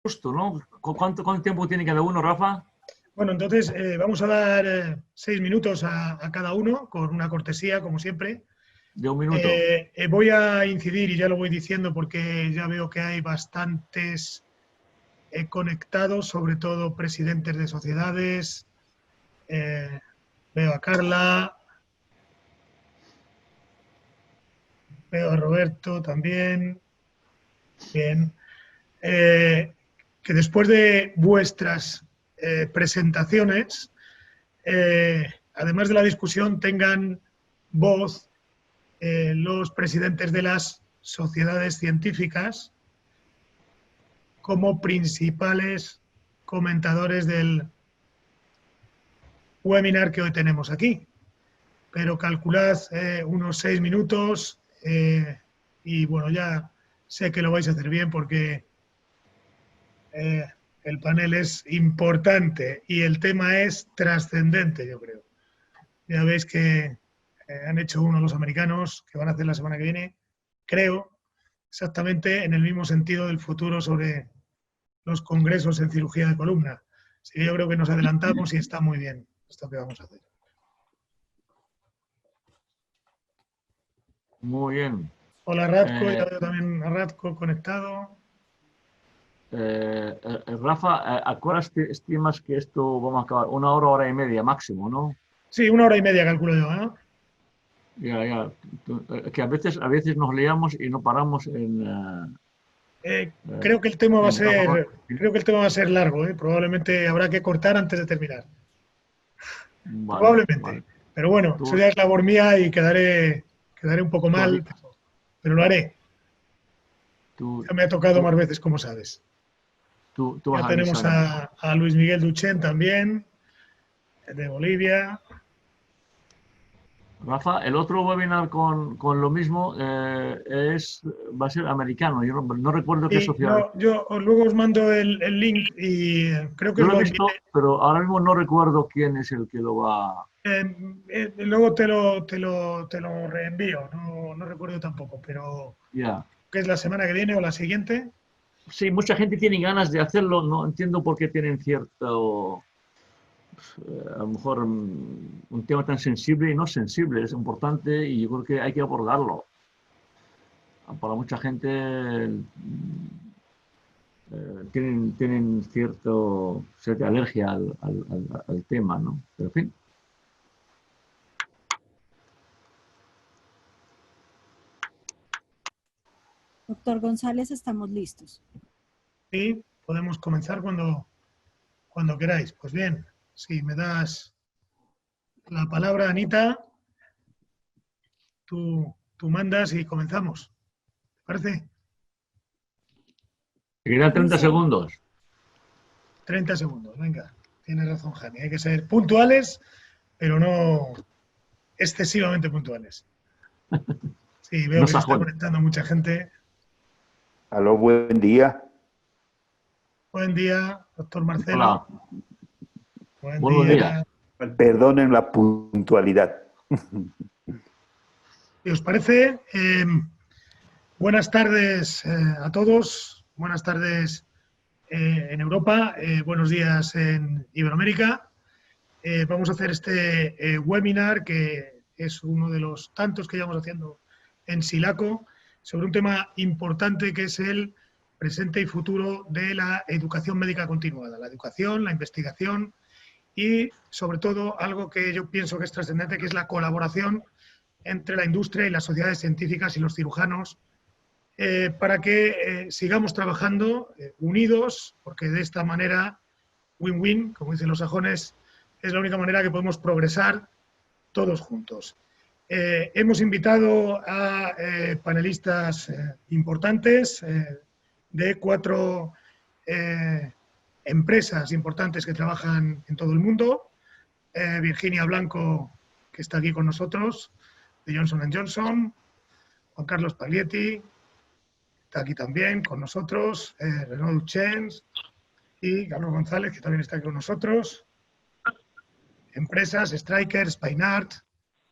justo, ¿no? ¿Cuánto tiempo tiene cada uno, Rafa? Bueno, entonces vamos a dar 6 minutos a cada uno, con una cortesía, como siempre. De 1 minuto. Voy a incidir, y ya lo voy diciendo, porque ya veo que hay bastantes conectados, sobre todo presidentes de sociedades. Veo a Carla, veo a Roberto también. Bien. Que después de vuestras presentaciones, además de la discusión, tengan voz los presidentes de las sociedades científicas como principales comentadores del webinar que hoy tenemos aquí. Pero calculad unos 6 minutos y bueno, ya sé que lo vais a hacer bien porque el panel es importante y el tema es trascendente, yo creo. Ya veis que han hecho uno los americanos, que van a hacer la semana que viene, creo, exactamente en el mismo sentido del futuro sobre los congresos en cirugía de columna. Así que yo creo que nos adelantamos y está muy bien esto que vamos a hacer. Muy bien. Hola Radko, ya veo también a Radko conectado. Rafa, ¿a qué hora estimas que esto vamos a acabar? 1 hora, 1 hora y media máximo, ¿no? Sí, 1 hora y media calculo yo, ¿eh? Ya. Que a veces nos liamos y no paramos en... creo que el tema va a ser largo, ¿eh? Probablemente habrá que cortar antes de terminar. Vale, Probablemente. vale. Pero bueno, eso ya es labor mía y quedaré un poco mal, pero lo haré. Ya me ha tocado más veces, como sabes. Ya tenemos a Luis Miguel Duchén también, de Bolivia. Rafa, el otro webinar con lo mismo va a ser americano. Yo no recuerdo qué sociedad. No, yo luego os mando el link y creo que Yo os lo he lo visto, envié. pero ahora mismo no recuerdo quién es el que lo va. Luego te lo reenvío, no recuerdo tampoco, pero Ya. ¿qué es la semana que viene o la siguiente? Sí, mucha gente tiene ganas de hacerlo. No entiendo por qué tienen cierto. A lo mejor un tema tan sensible y no sensible, es importante y yo creo que hay que abordarlo. Para mucha gente tienen cierta alergia al tema, ¿no? Pero en fin. Doctor González, estamos listos. Sí, podemos comenzar cuando queráis. Pues bien, si me das la palabra, Anita, tú mandas y comenzamos. ¿Te parece? Te quedan 30 segundos. 30 segundos, venga. Tienes razón, Jani. Hay que ser puntuales, pero no excesivamente puntuales. Sí, veo que se está conectando mucha gente. Aló, buen día. Buen día, doctor Marcelo. Hola. Buen día. Perdonen la puntualidad. ¿Qué os parece? Buenas tardes a todos. Buenas tardes en Europa. Buenos días en Iberoamérica. Vamos a hacer este webinar, que es uno de los tantos que llevamos haciendo en Silaco, sobre un tema importante que es el presente y futuro de la educación médica continuada, la educación, la investigación y, sobre todo, algo que yo pienso que es trascendente, que es la colaboración entre la industria y las sociedades científicas y los cirujanos para que sigamos trabajando unidos, porque de esta manera, win-win, como dicen los sajones, es la única manera que podemos progresar todos juntos. Hemos invitado a panelistas importantes de 4 empresas importantes que trabajan en todo el mundo. Virginia Blanco, que está aquí con nosotros, de Johnson & Johnson. Juan Carlos Paglietti, está aquí también con nosotros. Renaud Duchén y Carlos González, que también está aquí con nosotros. Empresas, Stryker, Spineart,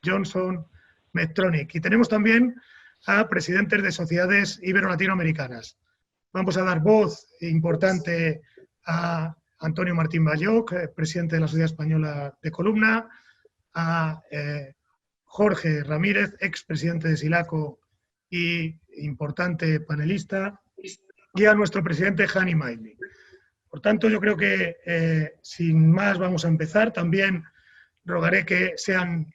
Johnson, Medtronic. Y tenemos también a presidentes de sociedades ibero-latinoamericanas. Vamos a dar voz importante a Antonio Martín Bayoc, presidente de la Sociedad Española de Columna, a Jorge Ramírez, expresidente de Silaco y importante panelista, y a nuestro presidente Hani Maili. Por tanto, yo creo que sin más vamos a empezar. También rogaré que sean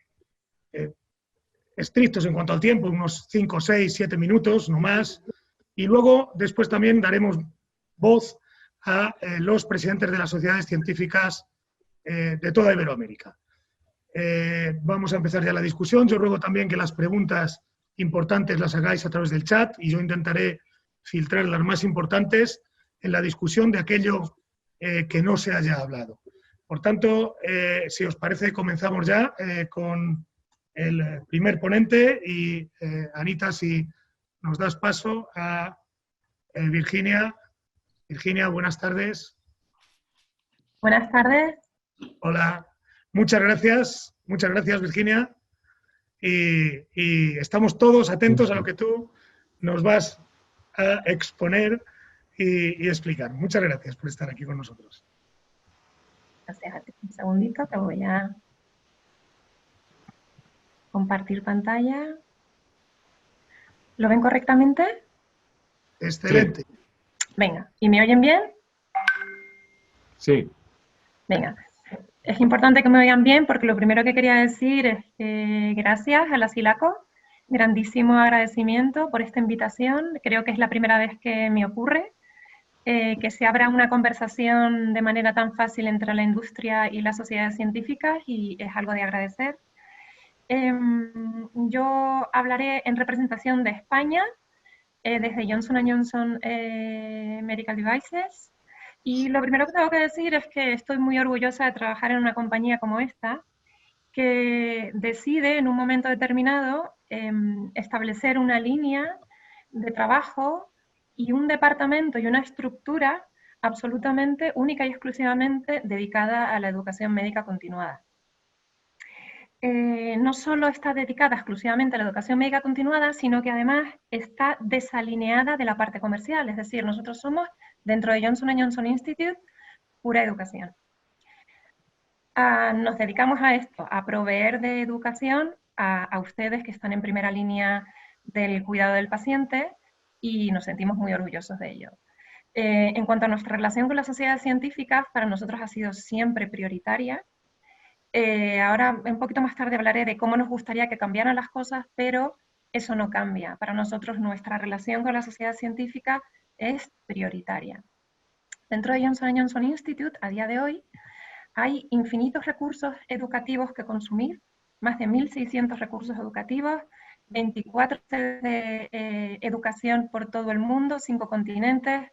estrictos en cuanto al tiempo, unos 5, 6, 7 minutos, no más. Y luego, después también daremos voz a los presidentes de las sociedades científicas de toda Iberoamérica. Vamos a empezar ya la discusión. Yo ruego también que las preguntas importantes las hagáis a través del chat y yo intentaré filtrar las más importantes en la discusión de aquello que no se haya hablado. Por tanto, si os parece, comenzamos ya con el primer ponente y Anita, si nos das paso a Virginia. Virginia, buenas tardes. Buenas tardes. Hola, muchas gracias Virginia. Y estamos todos atentos a lo que tú nos vas a exponer y explicar. Muchas gracias por estar aquí con nosotros. Gracias a ti. Un segundito que voy a compartir pantalla. ¿Lo ven correctamente? Excelente. Sí. Venga, ¿y me oyen bien? Sí. Venga. Es importante que me oigan bien porque lo primero que quería decir es que gracias a la Silaco, grandísimo agradecimiento por esta invitación. Creo que es la primera vez que me ocurre que se abra una conversación de manera tan fácil entre la industria y las sociedades científicas y es algo de agradecer. Yo hablaré en representación de España, desde Johnson & Johnson Medical Devices. Y lo primero que tengo que decir es que estoy muy orgullosa de trabajar en una compañía como esta, que decide en un momento determinado establecer una línea de trabajo y un departamento y una estructura absolutamente única y exclusivamente dedicada a la educación médica continuada. No solo está dedicada exclusivamente a la educación médica continuada, sino que además está desalineada de la parte comercial. Es decir, nosotros somos, dentro de Johnson & Johnson Institute, pura educación. Nos dedicamos a esto, a proveer de educación a ustedes que están en primera línea del cuidado del paciente y nos sentimos muy orgullosos de ello. En cuanto a nuestra relación con las sociedades científicas, para nosotros ha sido siempre prioritaria. Ahora, un poquito más tarde, hablaré de cómo nos gustaría que cambiaran las cosas, pero eso no cambia. Para nosotros, nuestra relación con la sociedad científica es prioritaria. Dentro de Johnson & Johnson Institute, a día de hoy, hay infinitos recursos educativos que consumir, más de 1.600 recursos educativos, 24 sedes de educación por todo el mundo, 5 continentes.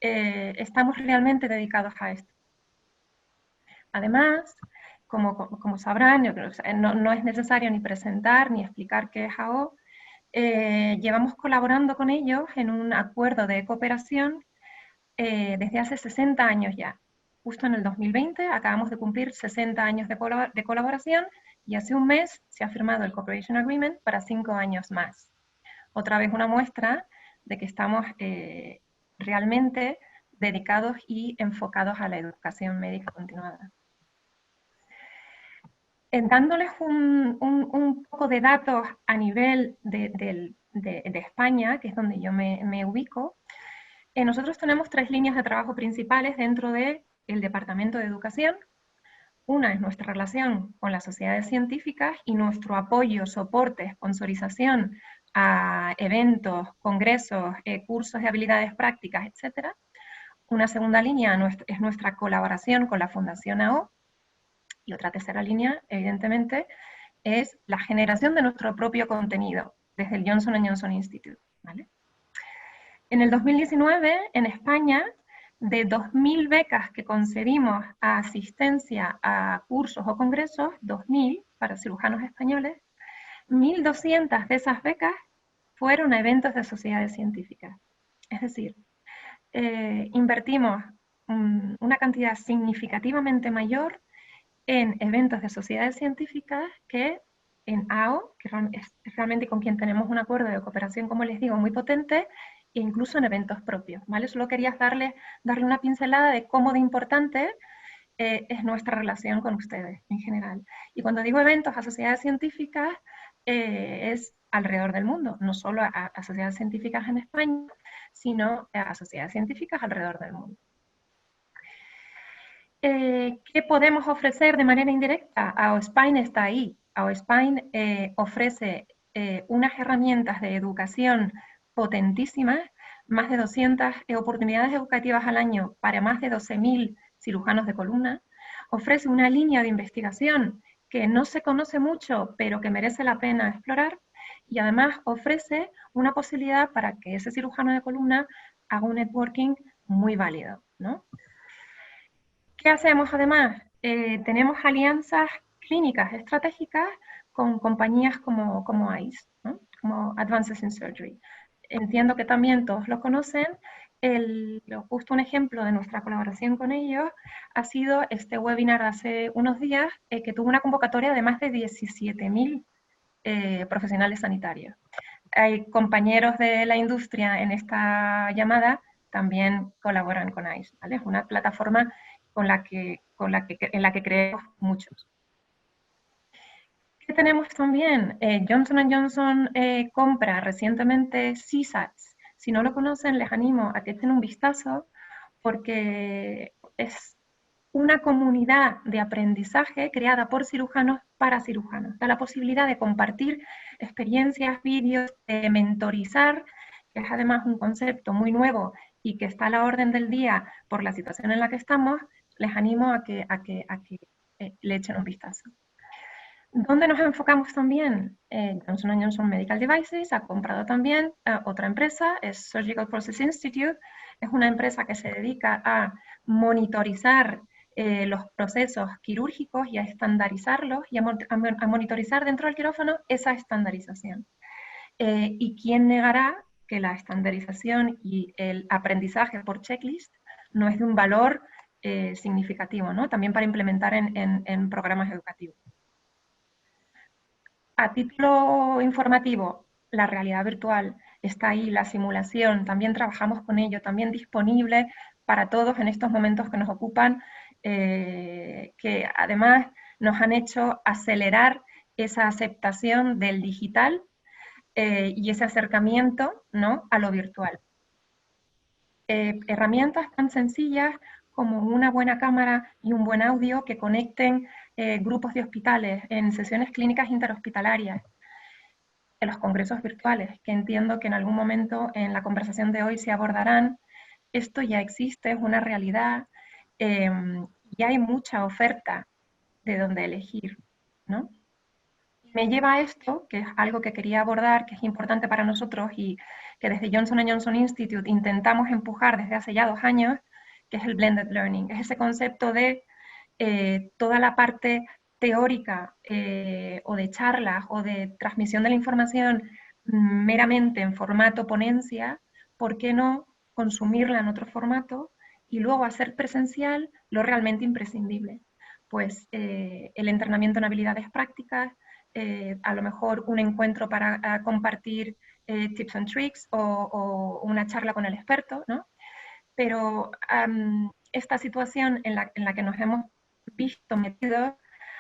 Estamos realmente dedicados a esto. Además, como sabrán, yo creo que no es necesario ni presentar ni explicar qué es AO. Llevamos colaborando con ellos en un acuerdo de cooperación desde hace 60 años ya. Justo en el 2020 acabamos de cumplir 60 años de colaboración y hace un mes se ha firmado el Cooperation Agreement para 5 años más. Otra vez una muestra de que estamos realmente dedicados y enfocados a la educación médica continuada. Dándoles un poco de datos a nivel de España, que es donde yo me ubico, nosotros tenemos 3 líneas de trabajo principales dentro del Departamento de Educación. Una es nuestra relación con las sociedades científicas y nuestro apoyo, soporte, sponsorización a eventos, congresos, cursos de habilidades prácticas, etc. Una segunda línea es nuestra colaboración con la Fundación AO. Y otra tercera línea, evidentemente, es la generación de nuestro propio contenido desde el Johnson & Johnson Institute, ¿vale? En el 2019, en España, de 2.000 becas que concedimos a asistencia a cursos o congresos, 2.000 para cirujanos españoles, 1.200 de esas becas fueron a eventos de sociedades científicas. Es decir, invertimos una cantidad significativamente mayor en eventos de sociedades científicas que en AO, que es realmente con quien tenemos un acuerdo de cooperación, como les digo, muy potente, e incluso en eventos propios, ¿vale? Solo quería darle una pincelada de cómo de importante es nuestra relación con ustedes en general. Y cuando digo eventos a sociedades científicas, es alrededor del mundo, no solo a sociedades científicas en España, sino a sociedades científicas alrededor del mundo. ¿Qué podemos ofrecer de manera indirecta? AOSPINE está ahí. AOSPINE ofrece unas herramientas de educación potentísimas, más de 200 oportunidades educativas al año para más de 12.000 cirujanos de columna. Ofrece una línea de investigación que no se conoce mucho, pero que merece la pena explorar. Y además ofrece una posibilidad para que ese cirujano de columna haga un networking muy válido, ¿no? ¿Qué hacemos además? Tenemos alianzas clínicas estratégicas con compañías como ICE, ¿no? Como Advances in Surgery. Entiendo que también todos lo conocen. Justo un ejemplo de nuestra colaboración con ellos ha sido este webinar de hace unos días que tuvo una convocatoria de más de 17.000 profesionales sanitarios. Hay compañeros de la industria en esta llamada también colaboran con ICE, ¿vale? Es una plataforma en la que creemos muchos. ¿Qué tenemos también? Johnson & Johnson compra recientemente CSATs. Si no lo conocen, les animo a que echen un vistazo porque es una comunidad de aprendizaje creada por cirujanos para cirujanos. Da la posibilidad de compartir experiencias, vídeos, de mentorizar, que es además un concepto muy nuevo y que está a la orden del día por la situación en la que estamos. Les animo a que le echen un vistazo. ¿Dónde nos enfocamos también? Johnson & Johnson Medical Devices ha comprado también otra empresa, es Surgical Process Institute. Es una empresa que se dedica a monitorizar los procesos quirúrgicos y a estandarizarlos y a monitorizar dentro del quirófano esa estandarización. ¿Y quién negará que la estandarización y el aprendizaje por checklist no es de un valor significativo, ¿no? También para implementar en programas educativos? A título informativo, la realidad virtual está ahí, la simulación, también trabajamos con ello, también disponible para todos en estos momentos que nos ocupan, que además nos han hecho acelerar esa aceptación del digital y ese acercamiento, ¿no?, a lo virtual. Herramientas tan sencillas como una buena cámara y un buen audio que conecten grupos de hospitales en sesiones clínicas interhospitalarias, en los congresos virtuales, que entiendo que en algún momento en la conversación de hoy se abordarán. Esto ya existe, es una realidad, y hay mucha oferta de donde elegir, ¿no? Me lleva a esto, que es algo que quería abordar, que es importante para nosotros y que desde Johnson & Johnson Institute intentamos empujar desde hace ya 2 años, que es el blended learning. Es ese concepto de toda la parte teórica o de charlas o de transmisión de la información meramente en formato ponencia, ¿por qué no consumirla en otro formato y luego hacer presencial lo realmente imprescindible? Pues el entrenamiento en habilidades prácticas, a lo mejor un encuentro para compartir tips and tricks o una charla con el experto, ¿no? Pero esta situación en la que nos hemos visto metidos,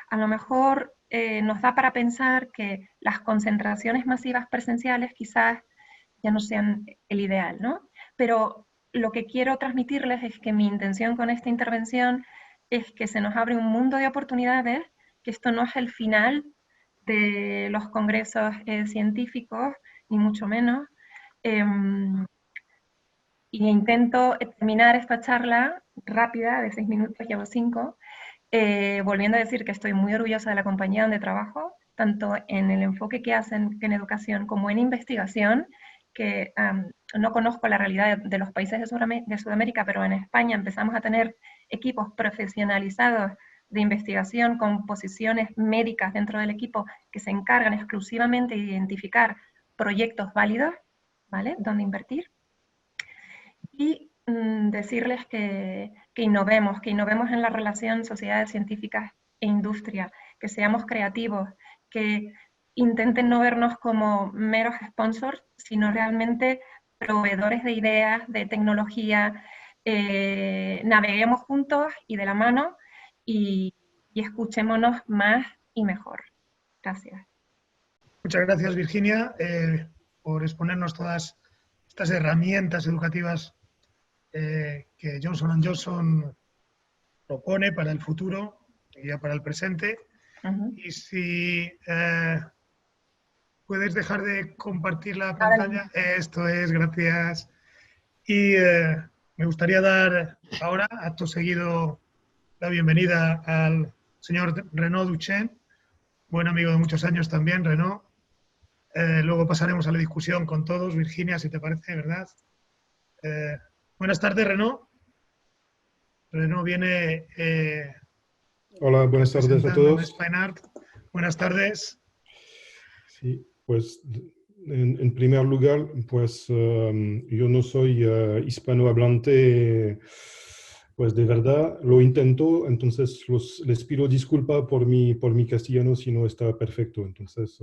a lo mejor nos da para pensar que las concentraciones masivas presenciales quizás ya no sean el ideal, ¿no? Pero lo que quiero transmitirles es que mi intención con esta intervención es que se nos abre un mundo de oportunidades, que esto no es el final de los congresos científicos, ni mucho menos. Y intento terminar esta charla rápida, de 6 minutos, llevo 5, volviendo a decir que estoy muy orgullosa de la compañía donde trabajo, tanto en el enfoque que hacen en educación como en investigación, que no conozco la realidad de los países de Sudamérica, pero en España empezamos a tener equipos profesionalizados de investigación con posiciones médicas dentro del equipo que se encargan exclusivamente de identificar proyectos válidos, ¿vale?, donde invertir. Y decirles que innovemos en la relación sociedades científicas e industria, que seamos creativos, que intenten no vernos como meros sponsors, sino realmente proveedores de ideas, de tecnología, naveguemos juntos y de la mano y escuchémonos más y mejor. Gracias. Muchas gracias, Virginia, por exponernos todas estas herramientas educativas que Johnson & Johnson propone para el futuro y ya para el presente. Y si puedes dejar de compartir la pantalla. Esto es, gracias. Y me gustaría dar ahora, acto seguido, la bienvenida al señor Renaud Duchesne, buen amigo de muchos años también, Renaud. Luego pasaremos a la discusión con todos. Virginia, si te parece, ¿verdad? Buenas tardes, Renaud. Renaud viene... Hola, buenas tardes a todos. Spineart. Buenas tardes. Sí, pues en primer lugar, pues yo no soy hispanohablante, pues de verdad lo intento, entonces les pido disculpa por mi castellano si no está perfecto, entonces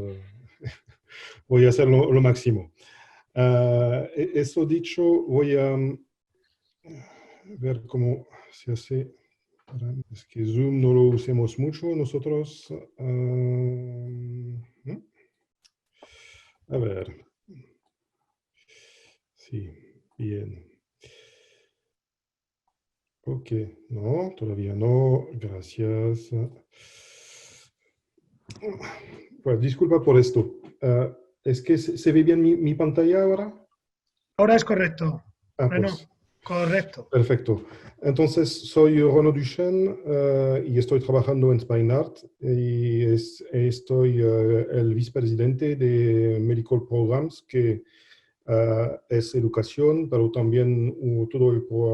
voy a hacer lo máximo. Eso dicho, voy a ver cómo se hace. Es que Zoom no lo usemos mucho nosotros. A ver. Sí, bien. Ok, no, todavía no. Gracias. Pues disculpa por esto. ¿Es que se ve bien mi pantalla ahora? Ahora es correcto. Bueno, pues, correcto. Perfecto. Entonces, soy Renaud Duchesne y estoy trabajando en Spineart y estoy el vicepresidente de Medical Programs, que es educación, pero también todo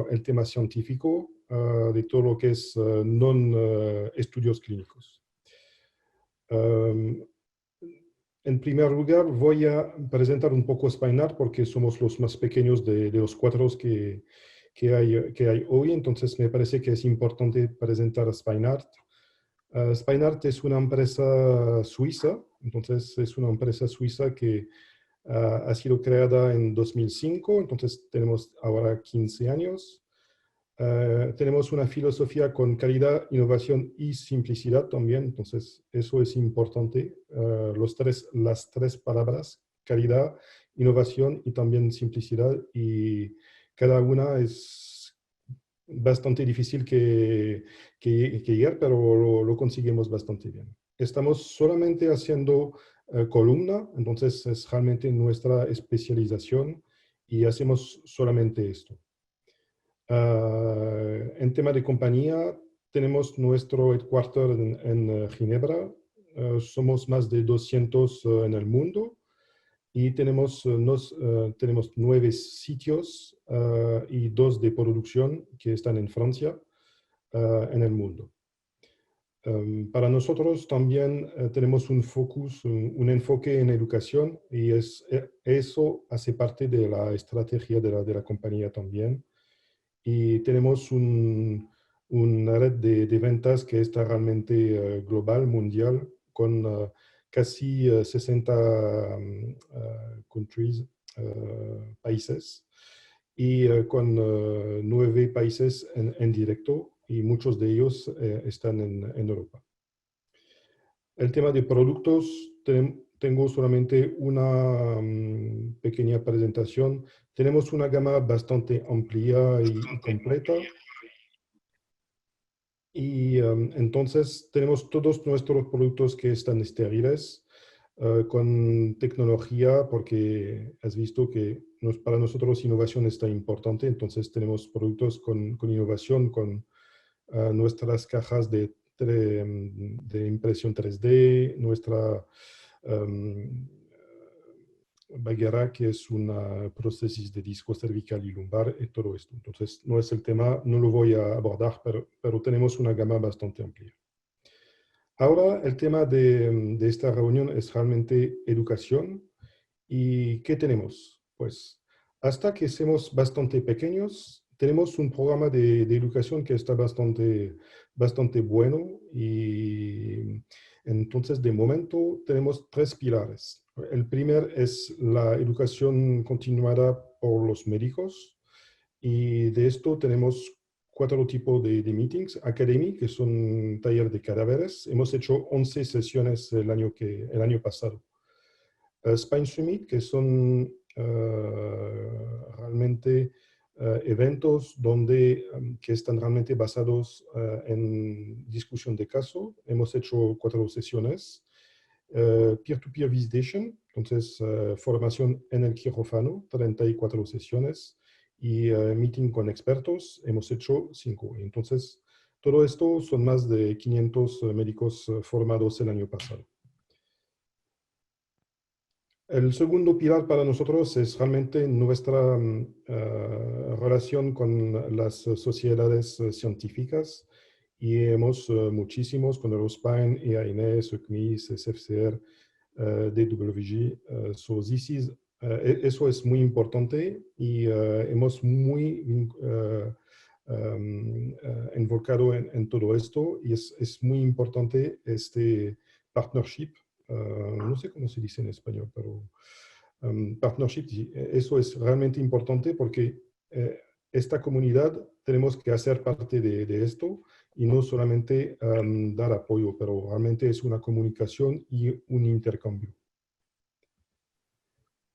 el tema científico de todo lo que es estudios clínicos. En primer lugar, voy a presentar un poco Spineart porque somos los más pequeños de los cuatro que hay hoy, entonces me parece que es importante presentar a Spineart. Spineart es una empresa suiza, entonces es una empresa suiza que ha sido creada en 2005, entonces tenemos ahora 15 años. Tenemos una filosofía con calidad, innovación y simplicidad también, entonces eso es importante. Las tres palabras, calidad, innovación y también simplicidad, y cada una es bastante difícil que llegar, pero lo conseguimos bastante bien. Estamos solamente haciendo columna, entonces es realmente nuestra especialización y hacemos solamente esto. En tema de compañía, tenemos nuestro headquarter en Ginebra. Somos más de 200 en el mundo y tenemos 9 sitios y 2 de producción que están en Francia en el mundo. Para nosotros también tenemos un focus, un enfoque en educación, y eso hace parte de la estrategia de la compañía también. Y tenemos una red de ventas que está realmente global, mundial, con casi 60 countries, países, y con 9 países en directo, y muchos de ellos están en Europa. El tema de productos, tengo solamente una pequeña presentación. Tenemos una gama bastante amplia y completa. Y entonces tenemos todos nuestros productos que están estériles, con tecnología, porque has visto que para nosotros innovación está importante. Entonces tenemos productos con innovación, con nuestras cajas de impresión 3D, nuestra Baguera, que es una prótesis de disco cervical y lumbar, y todo esto. Entonces, no es el tema, no lo voy a abordar, pero tenemos una gama bastante amplia. Ahora, el tema de esta reunión es realmente educación. ¿Y qué tenemos? Pues, hasta que somos bastante pequeños, tenemos un programa de educación que está bastante bueno, y entonces, de momento, tenemos 3 pilares. El primer es la educación continuada por los médicos. Y de esto tenemos 4 tipos de meetings. Academy, que son taller de cadáveres. Hemos hecho 11 sesiones el año pasado. Spine Summit, que son realmente eventos que están realmente basados en discusión de caso. Hemos hecho 4 sesiones. Peer-to-peer visitation, entonces formación en el quirófano, 34 sesiones. Y meeting con expertos, hemos hecho 5. Entonces, todo esto son más de 500 médicos formados el año pasado. El segundo pilar para nosotros es realmente nuestra relación con las sociedades científicas, y hemos muchísimos con Eurospine, EANS, ECMIS, SFCR, DWG. Eso es muy importante, y hemos muy enfocado en todo esto, y es muy importante este partnership. No sé cómo se dice en español, pero partnership, eso es realmente importante porque esta comunidad tenemos que hacer parte de esto, y no solamente dar apoyo, pero realmente es una comunicación y un intercambio.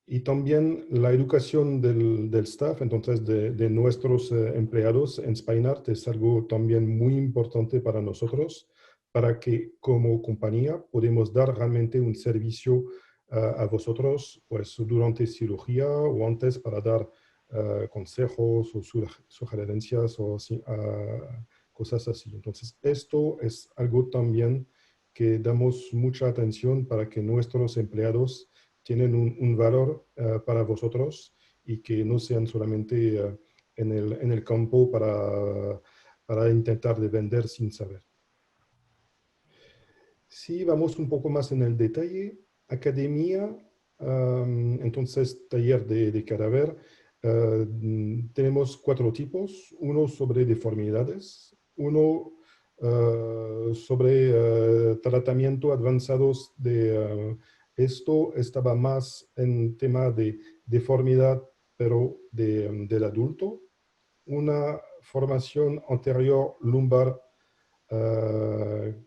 Y también la educación del staff, entonces de nuestros empleados en SpineArt, es algo también muy importante para nosotros, para que como compañía podemos dar realmente un servicio a vosotros, pues durante cirugía o antes, para dar consejos o sugerencias o cosas así. Entonces, esto es algo también que damos mucha atención para que nuestros empleados tienen un valor para vosotros, y que no sean solamente en el campo para intentar de vender sin saber. Si vamos un poco más en el detalle, academia, entonces taller de cadáver, tenemos 4 tipos. Uno sobre deformidades, uno sobre tratamiento avanzados de... esto estaba más en tema de deformidad, pero del adulto. Una formación anterior lumbar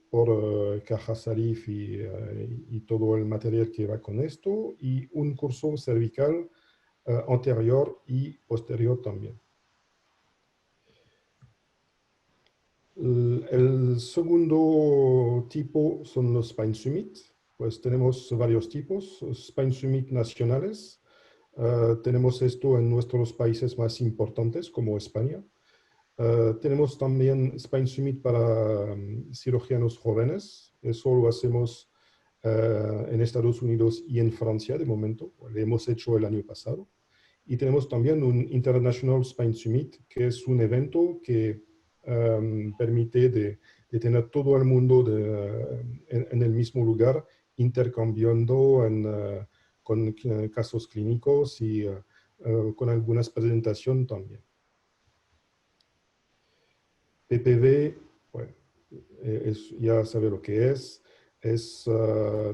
por caja Salif y todo el material que va con esto, y un curso cervical anterior y posterior también. El segundo tipo son los Spine Summit. Pues tenemos varios tipos. Spine Summit nacionales. Tenemos esto en nuestros países más importantes, como España. Tenemos también Spine Summit para cirujanos jóvenes. Eso lo hacemos en Estados Unidos y en Francia de momento. Lo hemos hecho el año pasado. Y tenemos también un International Spine Summit, que es un evento que permite de tener todo el mundo en el mismo lugar, intercambiando con casos clínicos y con algunas presentaciones también. PPV, bueno, ya sabe lo que es.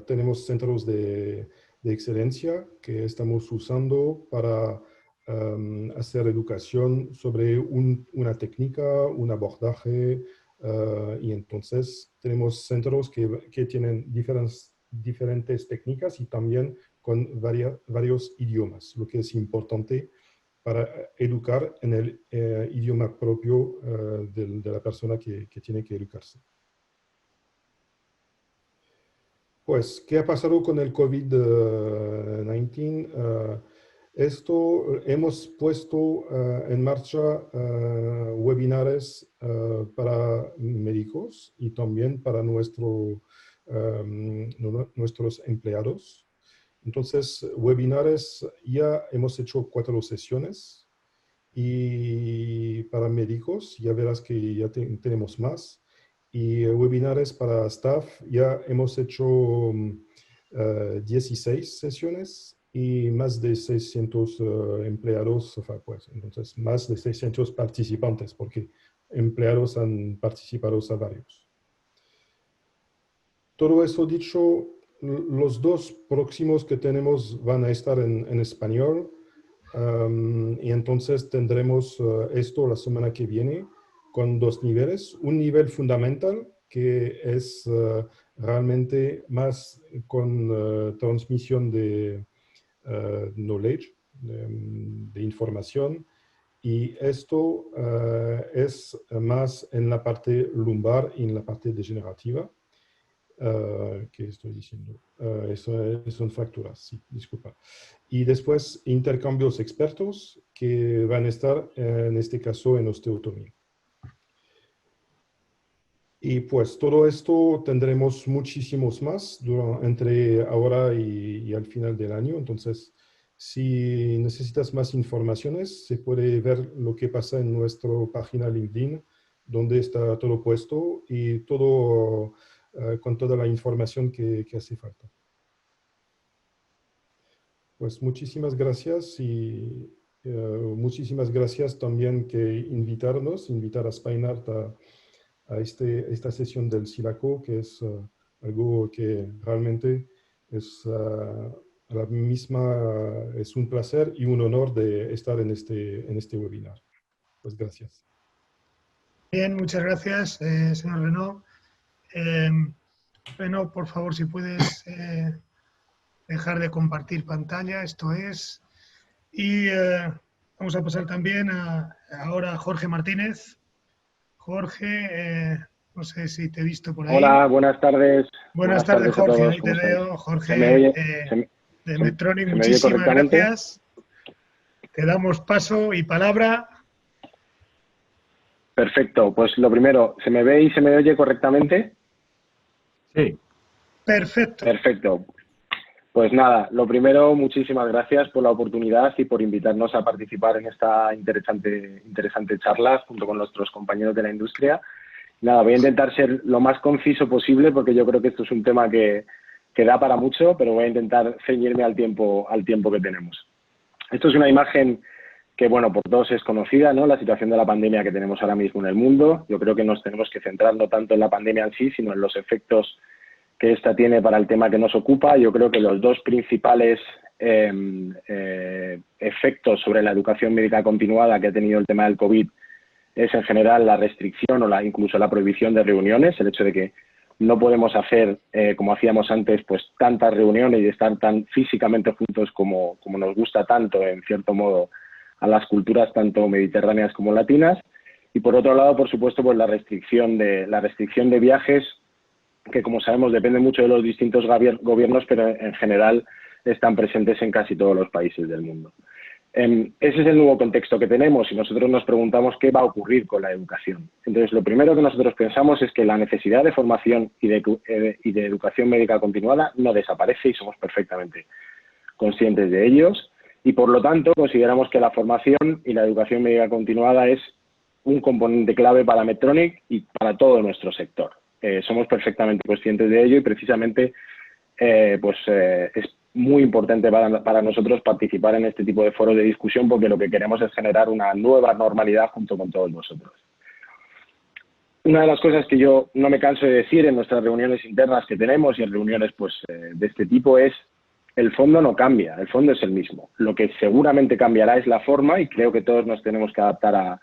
Tenemos centros de excelencia que estamos usando para hacer educación sobre una técnica, un abordaje, y entonces tenemos centros que tienen diferentes técnicas, y también con varios idiomas, lo que es importante para educar en el idioma propio de la persona que tiene que educarse. Pues, ¿qué ha pasado con el COVID-19? Hemos puesto en marcha webinares para médicos y también para nuestros empleados. Entonces, webinares, ya hemos hecho 4 sesiones, y para médicos ya verás que ya tenemos más. Y webinares para staff, ya hemos hecho 16 sesiones y más de 600 empleados, pues, entonces más de 600 participantes, porque empleados han participado a varios. Todo eso dicho, los 2 próximos que tenemos van a estar en español. y entonces tendremos esto la semana que viene con 2 niveles. Un nivel fundamental que es realmente más con transmisión de knowledge, de información, y esto es más en la parte lumbar y en la parte degenerativa. ¿Qué estoy diciendo? Eso son fracturas, sí, disculpa. Y después intercambios expertos que van a estar en este caso en osteotomía. Y pues todo esto tendremos muchísimos más entre ahora y al final del año. Entonces, si necesitas más informaciones, se puede ver lo que pasa en nuestra página LinkedIn, donde está todo puesto y todo con toda la información que hace falta. Pues muchísimas gracias y muchísimas gracias también que invitar a Spinart a esta sesión del SILACO, que es algo que realmente es la misma, es un placer y un honor de estar en este webinar. Pues gracias. Bien, muchas gracias, señor Renaud. Renaud, por favor, si puedes dejar de compartir pantalla, esto es. Y vamos a pasar también ahora a Jorge Martínez. Jorge, no sé si te he visto por ahí. Hola, buenas tardes. Buenas tardes, Jorge. Todos, Ahí te veo, Jorge, de Medtronic. ¿se Muchísimas gracias. Te damos paso y palabra. Perfecto. Pues lo primero, ¿se me ve y se me oye correctamente? Sí. Perfecto. Perfecto. Pues nada, lo primero, muchísimas gracias por la oportunidad y por invitarnos a participar en esta interesante charla junto con nuestros compañeros de la industria. Nada, voy a intentar ser lo más conciso posible porque yo creo que esto es un tema que da para mucho, pero voy a intentar ceñirme al tiempo que tenemos. Esto es una imagen que, bueno, por todos es conocida, ¿no? La situación de la pandemia que tenemos ahora mismo en el mundo. Yo creo que nos tenemos que centrar no tanto en la pandemia en sí, sino en los efectos que esta tiene para el tema que nos ocupa. Yo creo que los dos principales efectos sobre la educación médica continuada que ha tenido el tema del COVID es en general la restricción o incluso la prohibición de reuniones, el hecho de que no podemos hacer, como hacíamos antes, pues tantas reuniones y estar tan físicamente juntos como nos gusta tanto, en cierto modo, a las culturas tanto mediterráneas como latinas. Y por otro lado, por supuesto, pues la restricción de viajes, que como sabemos depende mucho de los distintos gobiernos, pero en general están presentes en casi todos los países del mundo. Ese es el nuevo contexto que tenemos y nosotros nos preguntamos qué va a ocurrir con la educación. Entonces, lo primero que nosotros pensamos es que la necesidad de formación y de educación médica continuada no desaparece y somos perfectamente conscientes de ellos y, por lo tanto, consideramos que la formación y la educación médica continuada es un componente clave para Medtronic y para todo nuestro sector. Somos perfectamente conscientes de ello y precisamente es muy importante para nosotros participar en este tipo de foros de discusión porque lo que queremos es generar una nueva normalidad junto con todos vosotros. Una de las cosas que yo no me canso de decir en nuestras reuniones internas que tenemos y en reuniones de este tipo es el fondo no cambia, el fondo es el mismo. Lo que seguramente cambiará es la forma y creo que todos nos tenemos que adaptar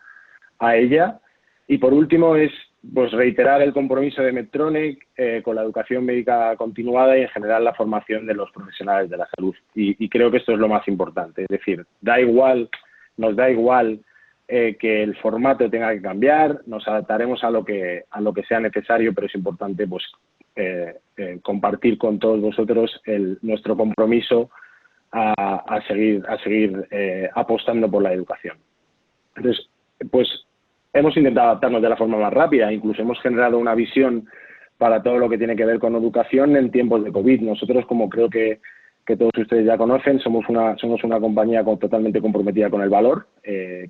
a ella. Y por último es pues reiterar el compromiso de Medtronic con la educación médica continuada y en general la formación de los profesionales de la salud. Y creo que esto es lo más importante. Es decir, nos da igual que el formato tenga que cambiar, nos adaptaremos a lo que sea necesario, pero es importante pues compartir con todos vosotros nuestro compromiso a seguir apostando por la educación. Entonces, pues hemos intentado adaptarnos de la forma más rápida, incluso hemos generado una visión para todo lo que tiene que ver con educación en tiempos de COVID. Nosotros, como creo que todos ustedes ya conocen, somos una compañía totalmente comprometida con el valor,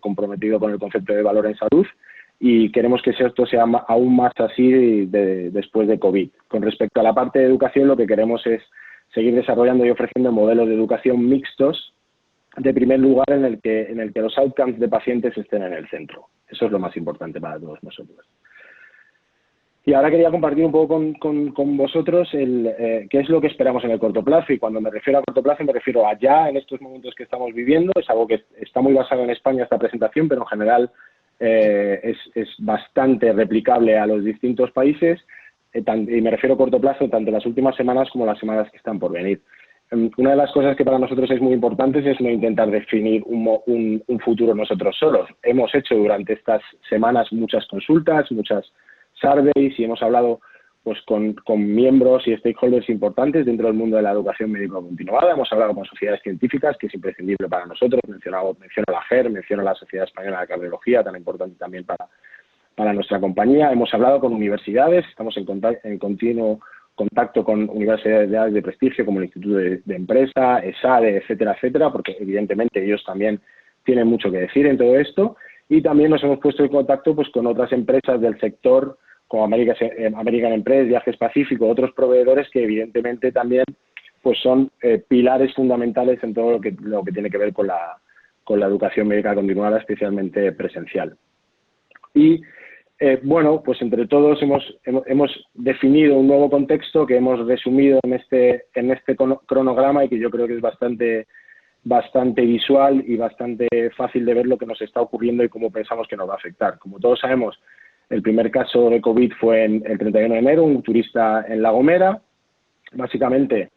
comprometido con el concepto de valor en salud y queremos que esto sea aún más así después de COVID. Con respecto a la parte de educación, lo que queremos es seguir desarrollando y ofreciendo modelos de educación mixtos, de primer lugar en el que los outcomes de pacientes estén en el centro. Eso es lo más importante para todos nosotros. Y ahora quería compartir un poco con vosotros qué es lo que esperamos en el corto plazo. Y cuando me refiero a corto plazo, me refiero a ya en estos momentos que estamos viviendo. Es algo que está muy basado en España, esta presentación, pero en general es bastante replicable a los distintos países. Y me refiero a corto plazo, tanto las últimas semanas como las semanas que están por venir. Una de las cosas que para nosotros es muy importante es no intentar definir un futuro nosotros solos. Hemos hecho durante estas semanas muchas consultas, muchas surveys, y hemos hablado pues con miembros y stakeholders importantes dentro del mundo de la educación médico continuada. Hemos hablado con sociedades científicas, que es imprescindible para nosotros. Menciono la GER, menciono la Sociedad Española de Cardiología, tan importante también para nuestra compañía. Hemos hablado con universidades, estamos en continuo contacto con universidades de prestigio como el Instituto de Empresa, ESADE, etcétera, etcétera, porque evidentemente ellos también tienen mucho que decir en todo esto. Y también nos hemos puesto en contacto pues con otras empresas del sector, como American Express, Viajes Pacífico, otros proveedores que evidentemente también pues son pilares fundamentales en todo lo que tiene que ver con la educación médica continuada, especialmente presencial. Y bueno, pues entre todos hemos definido un nuevo contexto que hemos resumido en este cronograma, y que yo creo que es bastante visual y bastante fácil de ver lo que nos está ocurriendo y cómo pensamos que nos va a afectar. Como todos sabemos, el primer caso de COVID fue el 31 de enero, un turista en La Gomera. Básicamente,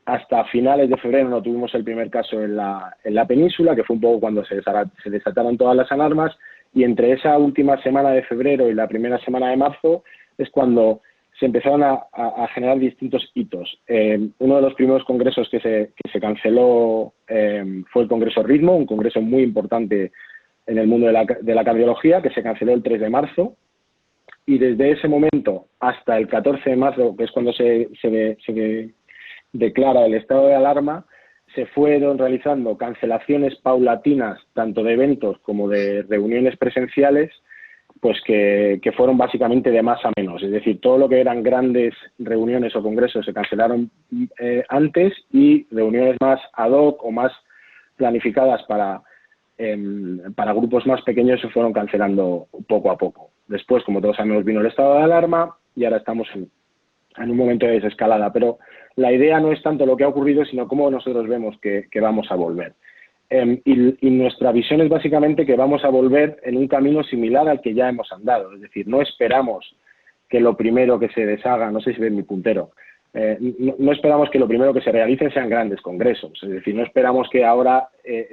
hasta finales de febrero no tuvimos el primer caso en la península, que fue un poco cuando se desataron todas las alarmas, y entre esa última semana de febrero y la primera semana de marzo es cuando se empezaron a generar distintos hitos. Uno de los primeros congresos que se canceló fue el Congreso Ritmo, un congreso muy importante en el mundo de la cardiología, que se canceló el 3 de marzo. Y desde ese momento hasta el 14 de marzo, que es cuando se declara el estado de alarma, se fueron realizando cancelaciones paulatinas, tanto de eventos como de reuniones presenciales, pues que fueron básicamente de más a menos. Es decir, todo lo que eran grandes reuniones o congresos se cancelaron antes, y reuniones más ad hoc o más planificadas para grupos más pequeños se fueron cancelando poco a poco. Después, como todos sabemos, vino el estado de alarma y ahora estamos en un momento de desescalada. Pero la idea no es tanto lo que ha ocurrido, sino cómo nosotros vemos que vamos a volver. Y nuestra visión es básicamente que vamos a volver en un camino similar al que ya hemos andado. Es decir, no esperamos que lo primero que se deshaga, no sé si ven mi puntero, no esperamos que lo primero que se realicen sean grandes congresos. Es decir, no esperamos que ahora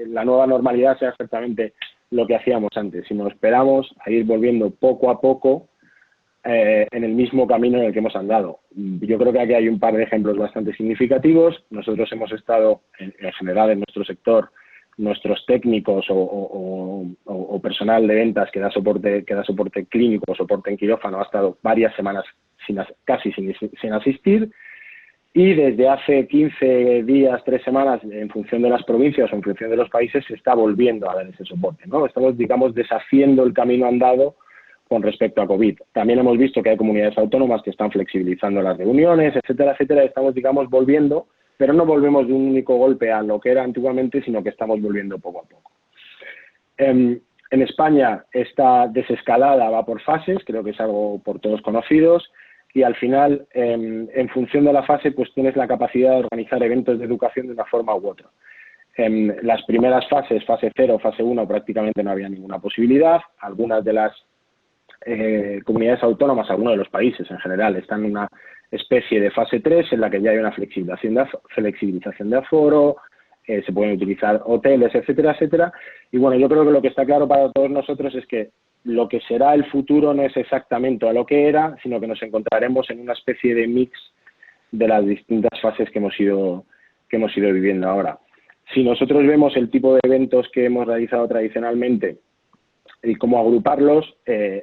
la nueva normalidad sea exactamente lo que hacíamos antes, sino esperamos a ir volviendo poco a poco en el mismo camino en el que hemos andado. Yo creo que aquí hay un par de ejemplos bastante significativos. Nosotros hemos estado, en general, en nuestro sector, nuestros técnicos o personal de ventas que da soporte clínico o soporte en quirófano ha estado varias semanas casi sin asistir, y desde hace 15 días, 3 semanas, en función de las provincias o en función de los países, se está volviendo a dar ese soporte, ¿no? Estamos, digamos, deshaciendo el camino andado con respecto a COVID. También hemos visto que hay comunidades autónomas que están flexibilizando las reuniones, etcétera, etcétera. Estamos, digamos, volviendo, pero no volvemos de un único golpe a lo que era antiguamente, sino que estamos volviendo poco a poco. En España esta desescalada va por fases, creo que es algo por todos conocidos, y al final, en función de la fase, pues tienes la capacidad de organizar eventos de educación de una forma u otra. En las primeras fases, fase 0, fase 1, prácticamente no había ninguna posibilidad. Algunas de las comunidades autónomas, algunos de los países en general, están en una especie de fase 3 en la que ya hay una flexibilización de aforo, se pueden utilizar hoteles, etcétera, etcétera. Y bueno, yo creo que lo que está claro para todos nosotros es que lo que será el futuro no es exactamente a lo que era, sino que nos encontraremos en una especie de mix de las distintas fases que hemos ido viviendo ahora. Si nosotros vemos el tipo de eventos que hemos realizado tradicionalmente y cómo agruparlos,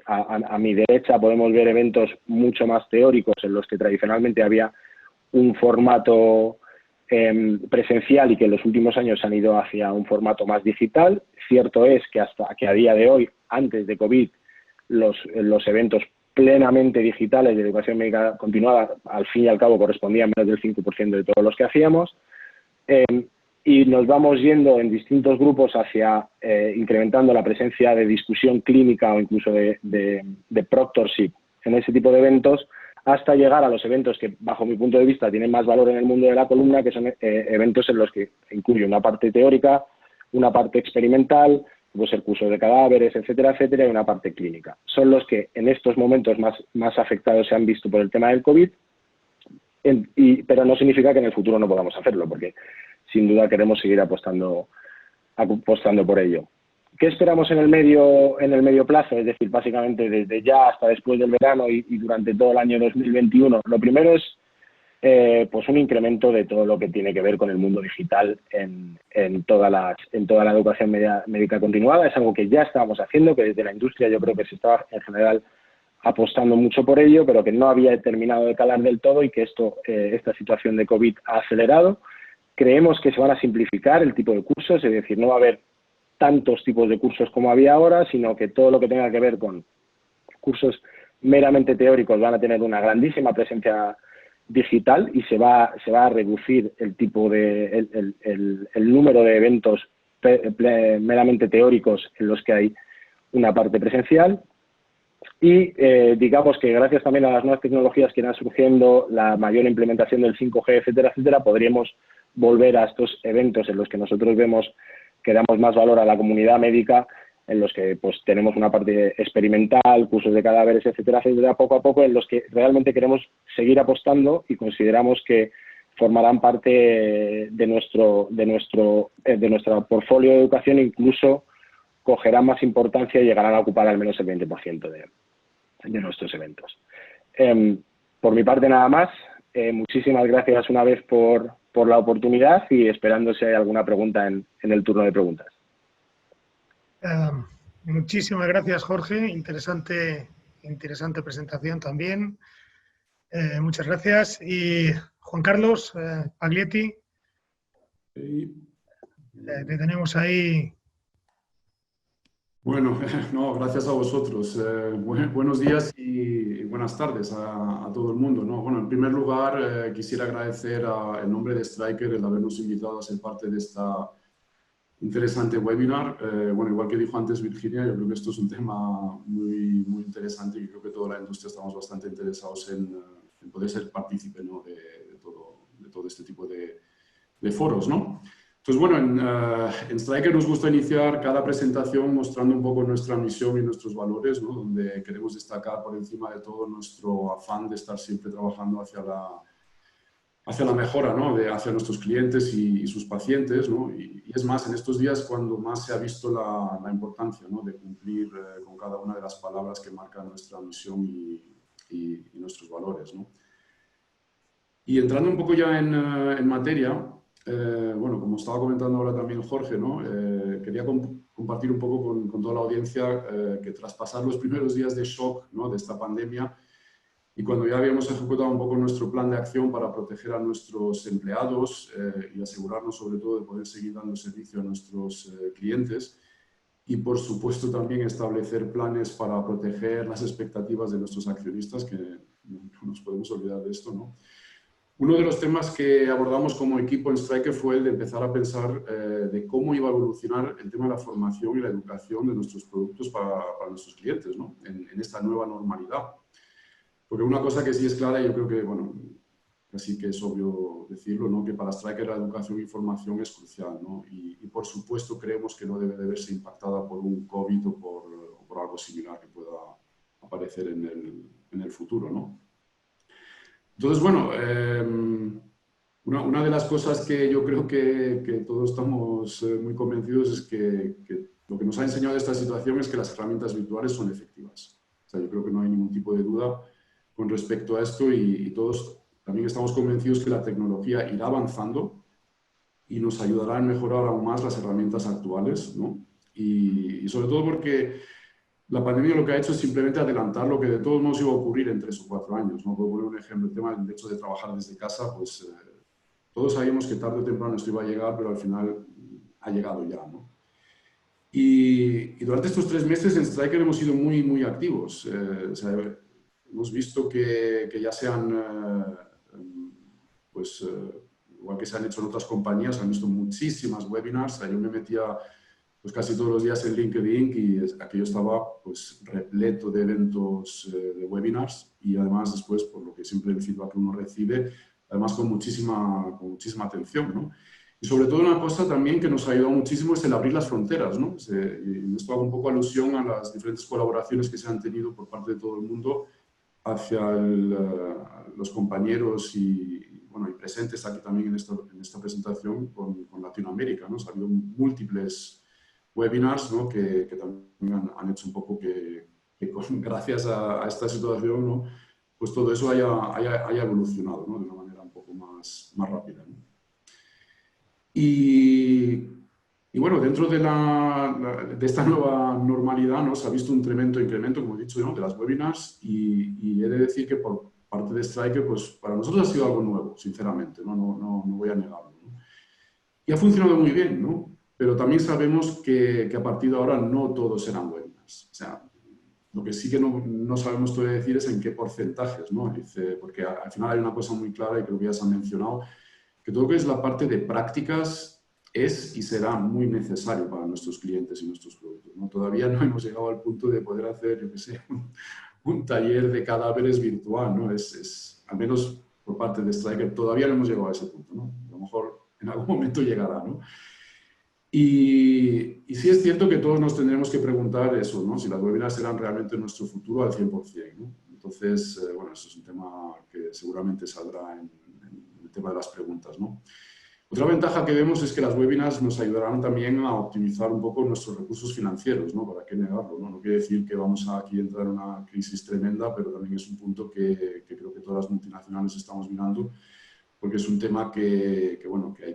a mi derecha podemos ver eventos mucho más teóricos en los que tradicionalmente había un formato presencial y que en los últimos años han ido hacia un formato más digital. Cierto es que hasta que a día de hoy, antes de COVID, los eventos plenamente digitales de educación médica continuada, al fin y al cabo, correspondían menos del 5% de todos los que hacíamos. Y nos vamos yendo en distintos grupos hacia incrementando la presencia de discusión clínica o incluso de proctorship en ese tipo de eventos, hasta llegar a los eventos que, bajo mi punto de vista, tienen más valor en el mundo de la columna, que son eventos en los que incluye una parte teórica, una parte experimental, puede ser cursos de cadáveres, etcétera, etcétera, y una parte clínica. Son los que en estos momentos más afectados se han visto por el tema del COVID, pero no significa que en el futuro no podamos hacerlo, porque sin duda queremos seguir apostando por ello. ¿Qué esperamos en el medio plazo? Es decir, básicamente desde ya hasta después del verano y durante todo el año 2021. Lo primero es pues un incremento de todo lo que tiene que ver con el mundo digital en toda la educación médica continuada. Es algo que ya estábamos haciendo, que desde la industria yo creo que se estaba en general apostando mucho por ello, pero que no había terminado de calar del todo y que esta situación de COVID ha acelerado. Creemos que se van a simplificar el tipo de cursos, es decir, no va a haber tantos tipos de cursos como había ahora, sino que todo lo que tenga que ver con cursos meramente teóricos van a tener una grandísima presencia digital y se va a reducir el número de eventos meramente teóricos en los que hay una parte presencial. Y digamos que gracias también a las nuevas tecnologías que irán surgiendo, la mayor implementación del 5G, etcétera, etcétera, podríamos volver a estos eventos en los que nosotros vemos que damos más valor a la comunidad médica, en los que pues tenemos una parte experimental, cursos de cadáveres, etcétera, etcétera, poco a poco, en los que realmente queremos seguir apostando y consideramos que formarán parte de nuestro portfolio de educación, incluso cogerán más importancia y llegarán a ocupar al menos el 20% de nuestros eventos. Por mi parte nada más, muchísimas gracias una vez por la oportunidad y esperando si hay alguna pregunta en el turno de preguntas. Muchísimas gracias, Jorge. Interesante presentación también. Muchas gracias. Y Juan Carlos Paglietti, te tenemos ahí. Bueno, no, gracias a vosotros. Buenos días y buenas tardes a todo el mundo, ¿no? Bueno, en primer lugar, quisiera agradecer en nombre de Stryker el habernos invitado a ser parte de esta interesante webinar. Bueno, igual que dijo antes Virginia, yo creo que esto es un tema muy, muy interesante y creo que toda la industria estamos bastante interesados en poder ser partícipe, ¿no? de todo este tipo de foros, ¿no? Entonces, bueno, en Stryker nos gusta iniciar cada presentación mostrando un poco nuestra misión y nuestros valores, ¿no? Donde queremos destacar por encima de todo nuestro afán de estar siempre trabajando hacia la mejora, ¿no? Hacia nuestros clientes y sus pacientes, ¿no? Y es más, en estos días cuando más se ha visto la importancia, ¿no? De cumplir con cada una de las palabras que marcan nuestra misión y nuestros valores, ¿no? Y entrando un poco ya en materia, bueno, como estaba comentando ahora también Jorge, ¿no? Quería compartir un poco con toda la audiencia que tras pasar los primeros días de shock, ¿no? De esta pandemia y cuando ya habíamos ejecutado un poco nuestro plan de acción para proteger a nuestros empleados y asegurarnos sobre todo de poder seguir dando servicio a nuestros clientes y por supuesto también establecer planes para proteger las expectativas de nuestros accionistas, que no nos podemos olvidar de esto, ¿no? Uno de los temas que abordamos como equipo en Stryker fue el de empezar a pensar de cómo iba a evolucionar el tema de la formación y la educación de nuestros productos para nuestros clientes, ¿no? En esta nueva normalidad. Porque una cosa que sí es clara, y yo creo que, bueno, casi que es obvio decirlo, ¿no? Que para Stryker la educación y formación es crucial, ¿no? Y por supuesto creemos que no debe de verse impactada por un COVID o por algo similar que pueda aparecer en el futuro, ¿no? Entonces, bueno, una de las cosas que yo creo que todos estamos muy convencidos es que lo que nos ha enseñado esta situación es que las herramientas virtuales son efectivas. O sea, yo creo que no hay ningún tipo de duda con respecto a esto y todos también estamos convencidos que la tecnología irá avanzando y nos ayudará a mejorar aún más las herramientas actuales, ¿no? Y sobre todo porque la pandemia lo que ha hecho es simplemente adelantar lo que de todos modos iba a ocurrir en 3 o 4 años, ¿no? Puedo poner un ejemplo, el tema del hecho de trabajar desde casa, pues todos sabíamos que tarde o temprano esto iba a llegar, pero al final ha llegado ya, ¿no? Y durante estos 3 meses en Stryker hemos sido muy, muy activos. O sea, hemos visto que ya se han, igual que se han hecho en otras compañías, han visto muchísimas webinars. O sea, yo me metía pues casi todos los días en LinkedIn y aquello estaba pues repleto de eventos de webinars y además después, por lo que siempre el feedback que uno recibe, además con muchísima atención, ¿no? Y sobre todo una cosa también que nos ha ayudado muchísimo es el abrir las fronteras, ¿no? Y esto hago un poco alusión a las diferentes colaboraciones que se han tenido por parte de todo el mundo hacia los compañeros y presentes aquí también en esta presentación con Latinoamérica, ¿no? Ha habido múltiples webinars, ¿no? que también han hecho un poco que gracias a esta situación, ¿no? Pues todo eso haya evolucionado, ¿no? De una manera un poco más rápida, ¿no? Y bueno, dentro de esta nueva normalidad, ¿no? Se ha visto un tremendo incremento, como he dicho, ¿no? De las webinars y he de decir que por parte de Stryker, pues para nosotros ha sido algo nuevo, sinceramente, no voy a negarlo, ¿no? Y ha funcionado muy bien, ¿no? Pero también sabemos que a partir de ahora no todos serán webinars. O sea, lo que sí que no sabemos todavía decir es en qué porcentajes, ¿no? Porque al final hay una cosa muy clara y creo que ya se ha mencionado, que todo lo que es la parte de prácticas es y será muy necesario para nuestros clientes y nuestros productos, ¿no? Todavía no hemos llegado al punto de poder hacer, yo qué sé, un taller de cadáveres virtual, ¿no? Al menos por parte de Stryker, todavía no hemos llegado a ese punto, ¿no? A lo mejor en algún momento llegará, ¿no? Y sí es cierto que todos nos tendremos que preguntar eso, ¿no? Si las webinars serán realmente nuestro futuro al 100%, ¿no? Entonces, bueno, eso es un tema que seguramente saldrá en el tema de las preguntas, ¿no? Otra ventaja que vemos es que las webinars nos ayudarán también a optimizar un poco nuestros recursos financieros, ¿no? ¿Para qué negarlo, no? No quiere decir que vamos a aquí entrar en una crisis tremenda, pero también es un punto que creo que todas las multinacionales estamos mirando, porque es un tema que bueno, que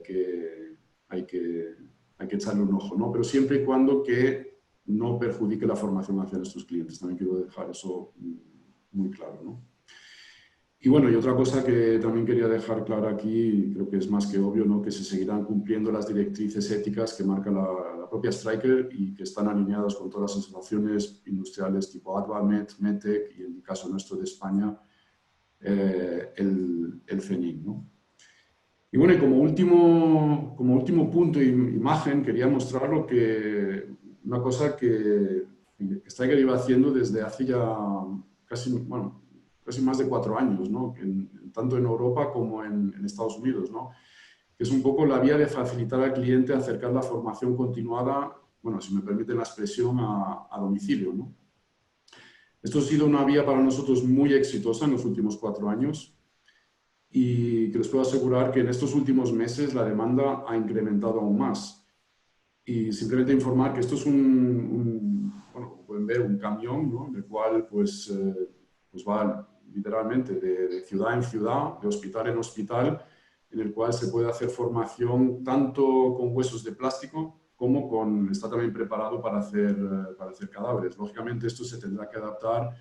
hay que echarle un ojo, ¿no? Pero siempre y cuando que no perjudique la formación hacia nuestros clientes. También quiero dejar eso muy claro, ¿no? Y bueno, y otra cosa que también quería dejar clara aquí, creo que es más que obvio, ¿no? Que se seguirán cumpliendo las directrices éticas que marca la propia Stryker y que están alineadas con todas las asociaciones industriales tipo ADVA, METEC y en el caso nuestro de España, el CENIC, ¿no? Y bueno, y como último punto y imagen, quería mostrar una cosa que Stryker iba haciendo desde hace ya casi más de 4 años, ¿no? Tanto en Europa como en Estados Unidos, ¿no? Que es un poco la vía de facilitar al cliente acercar la formación continuada, bueno, si me permiten la expresión, a domicilio, ¿no? Esto ha sido una vía para nosotros muy exitosa en los últimos 4 años. Y que les puedo asegurar que en estos últimos meses la demanda ha incrementado aún más. Y simplemente informar que esto es bueno, pueden ver, un camión, ¿no? En el cual pues va literalmente de ciudad en ciudad, de hospital en hospital, en el cual se puede hacer formación tanto con huesos de plástico como está también preparado para hacer cadáveres. Lógicamente esto se tendrá que adaptar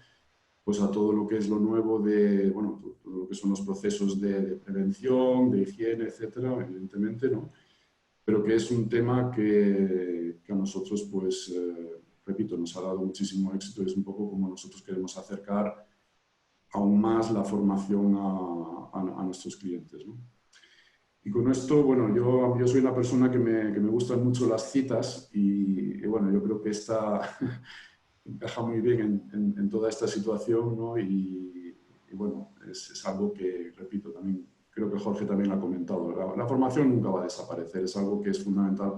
pues a todo lo que es lo nuevo bueno, todo lo que son los procesos de prevención, de higiene, etcétera, evidentemente, ¿no? Pero que es un tema que a nosotros, pues, repito, nos ha dado muchísimo éxito y es un poco como nosotros queremos acercar aún más la formación a nuestros clientes, ¿no? Y con esto, bueno, yo soy una persona que me gustan mucho las citas y bueno, yo creo que esta encaja muy bien en toda esta situación, ¿no? Y bueno, es algo que, repito, también creo que Jorge también lo ha comentado. La formación nunca va a desaparecer, es algo que es fundamental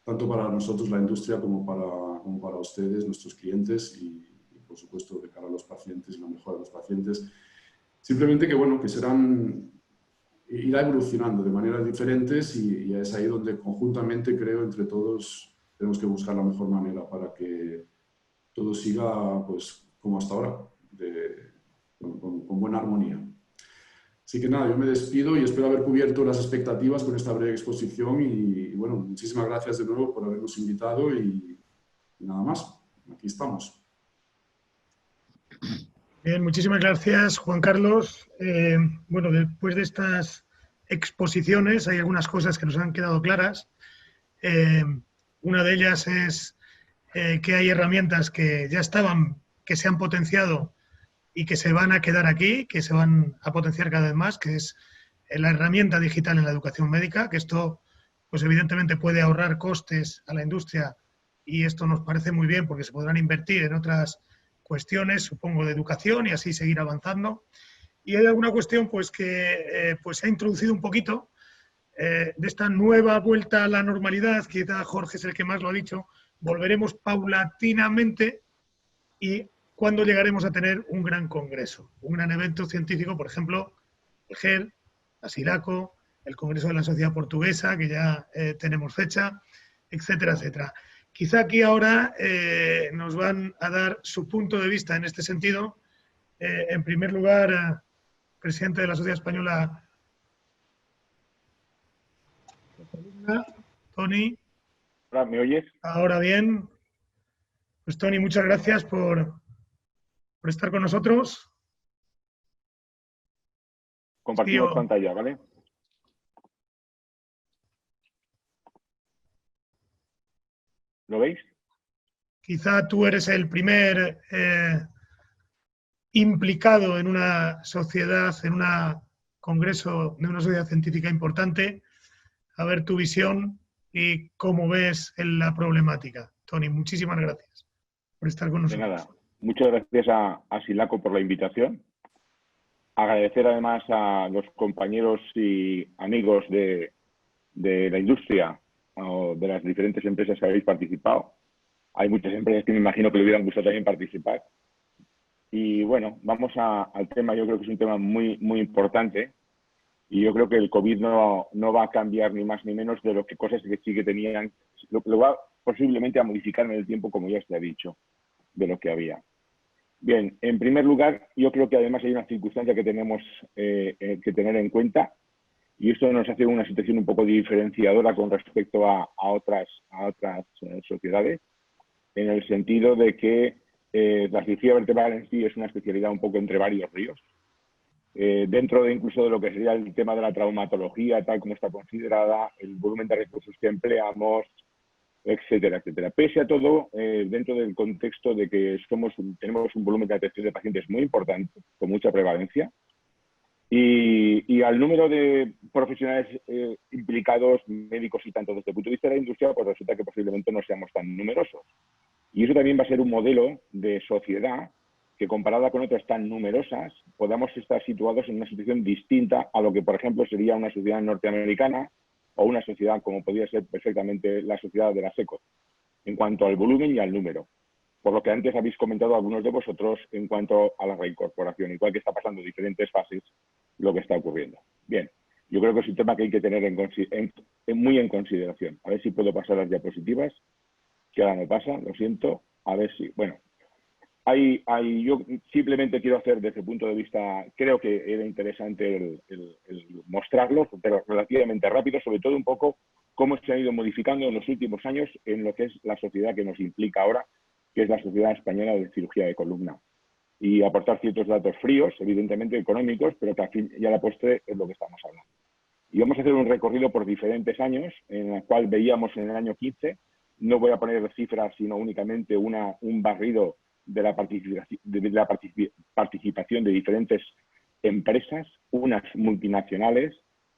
tanto para nosotros, la industria, como para ustedes, nuestros clientes y por supuesto, de cara a los pacientes y la mejora de los pacientes. Simplemente que, bueno, que irá evolucionando de maneras diferentes y es ahí donde conjuntamente, creo, entre todos, tenemos que buscar la mejor manera para que todo siga pues como hasta ahora, con buena armonía. Así que nada, yo me despido y espero haber cubierto las expectativas con esta breve exposición y bueno, muchísimas gracias de nuevo por habernos invitado y nada más, aquí estamos. Bien, muchísimas gracias, Juan Carlos. Bueno, después de estas exposiciones hay algunas cosas que nos han quedado claras. Una de ellas es que hay herramientas que ya estaban, que se han potenciado y que se van a quedar aquí, que se van a potenciar cada vez más, que es la herramienta digital en la educación médica, que esto pues evidentemente puede ahorrar costes a la industria y esto nos parece muy bien porque se podrán invertir en otras cuestiones, supongo, de educación y así seguir avanzando. Y hay alguna cuestión pues que pues se ha introducido un poquito de esta nueva vuelta a la normalidad, quizá Jorge es el que más lo ha dicho, volveremos paulatinamente y cuándo llegaremos a tener un gran congreso, un gran evento científico, por ejemplo, el GEL, la SILACO, el Congreso de la Sociedad Portuguesa, que ya tenemos fecha, etcétera, etcétera. Quizá aquí ahora nos van a dar su punto de vista en este sentido. En primer lugar, presidente de la Sociedad Española, Tony. Hola, ¿me oyes? Ahora bien. Pues Tony, muchas gracias por estar con nosotros. Compartimos Sí, pantalla, ¿vale? ¿Lo veis? Quizá tú eres el primer implicado en una sociedad, en un congreso de una sociedad científica importante. A ver tu visión y cómo ves la problemática. Tony, muchísimas gracias por estar con nosotros. De nada. Muchas gracias a SILACO por la invitación. Agradecer además a los compañeros y amigos de la industria o de las diferentes empresas que habéis participado. Hay muchas empresas que me imagino que le hubieran gustado también participar. Y bueno, vamos al tema. Yo creo que es un tema muy, muy importante. Y yo creo que el COVID no va a cambiar ni más ni menos de lo que cosas que sí que tenían, lo va posiblemente a modificar en el tiempo, como ya se ha dicho, de lo que había. Bien, en primer lugar, yo creo que además hay una circunstancia que tenemos que tener en cuenta, y esto nos hace una situación un poco diferenciadora con respecto a otras sociedades, en el sentido de que la cirugía vertebral en sí es una especialidad un poco entre varios ríos. Dentro de incluso de lo que sería el tema de la traumatología, tal como está considerada, el volumen de recursos que empleamos, etcétera, etcétera. Pese a todo, dentro del contexto de que tenemos un volumen de atención de pacientes muy importante, con mucha prevalencia, y al número de profesionales implicados, médicos y tanto desde el punto de vista de la industria, pues resulta que posiblemente no seamos tan numerosos. Y eso también va a ser un modelo de sociedad que comparada con otras tan numerosas, podamos estar situados en una situación distinta a lo que, por ejemplo, sería una sociedad norteamericana o una sociedad como podría ser perfectamente la sociedad de la SECO, en cuanto al volumen y al número. Por lo que antes habéis comentado algunos de vosotros en cuanto a la reincorporación, igual que está pasando en diferentes fases lo que está ocurriendo. Bien, yo creo que es un tema que hay que tener muy en consideración. A ver si puedo pasar las diapositivas, que ahora no pasa, lo siento. A ver si, bueno. Yo simplemente quiero hacer desde el punto de vista, creo que era interesante el mostrarlo, pero relativamente rápido, sobre todo un poco cómo se ha ido modificando en los últimos años en lo que es la sociedad que nos implica ahora, que es la Sociedad Española de Cirugía de Columna. Y aportar ciertos datos fríos, evidentemente económicos, pero que al fin y a la postre es lo que estamos hablando. Y vamos a hacer un recorrido por diferentes años, en el cual veíamos en el año 15, no voy a poner cifras, sino únicamente un barrido de la participación de diferentes empresas, unas multinacionales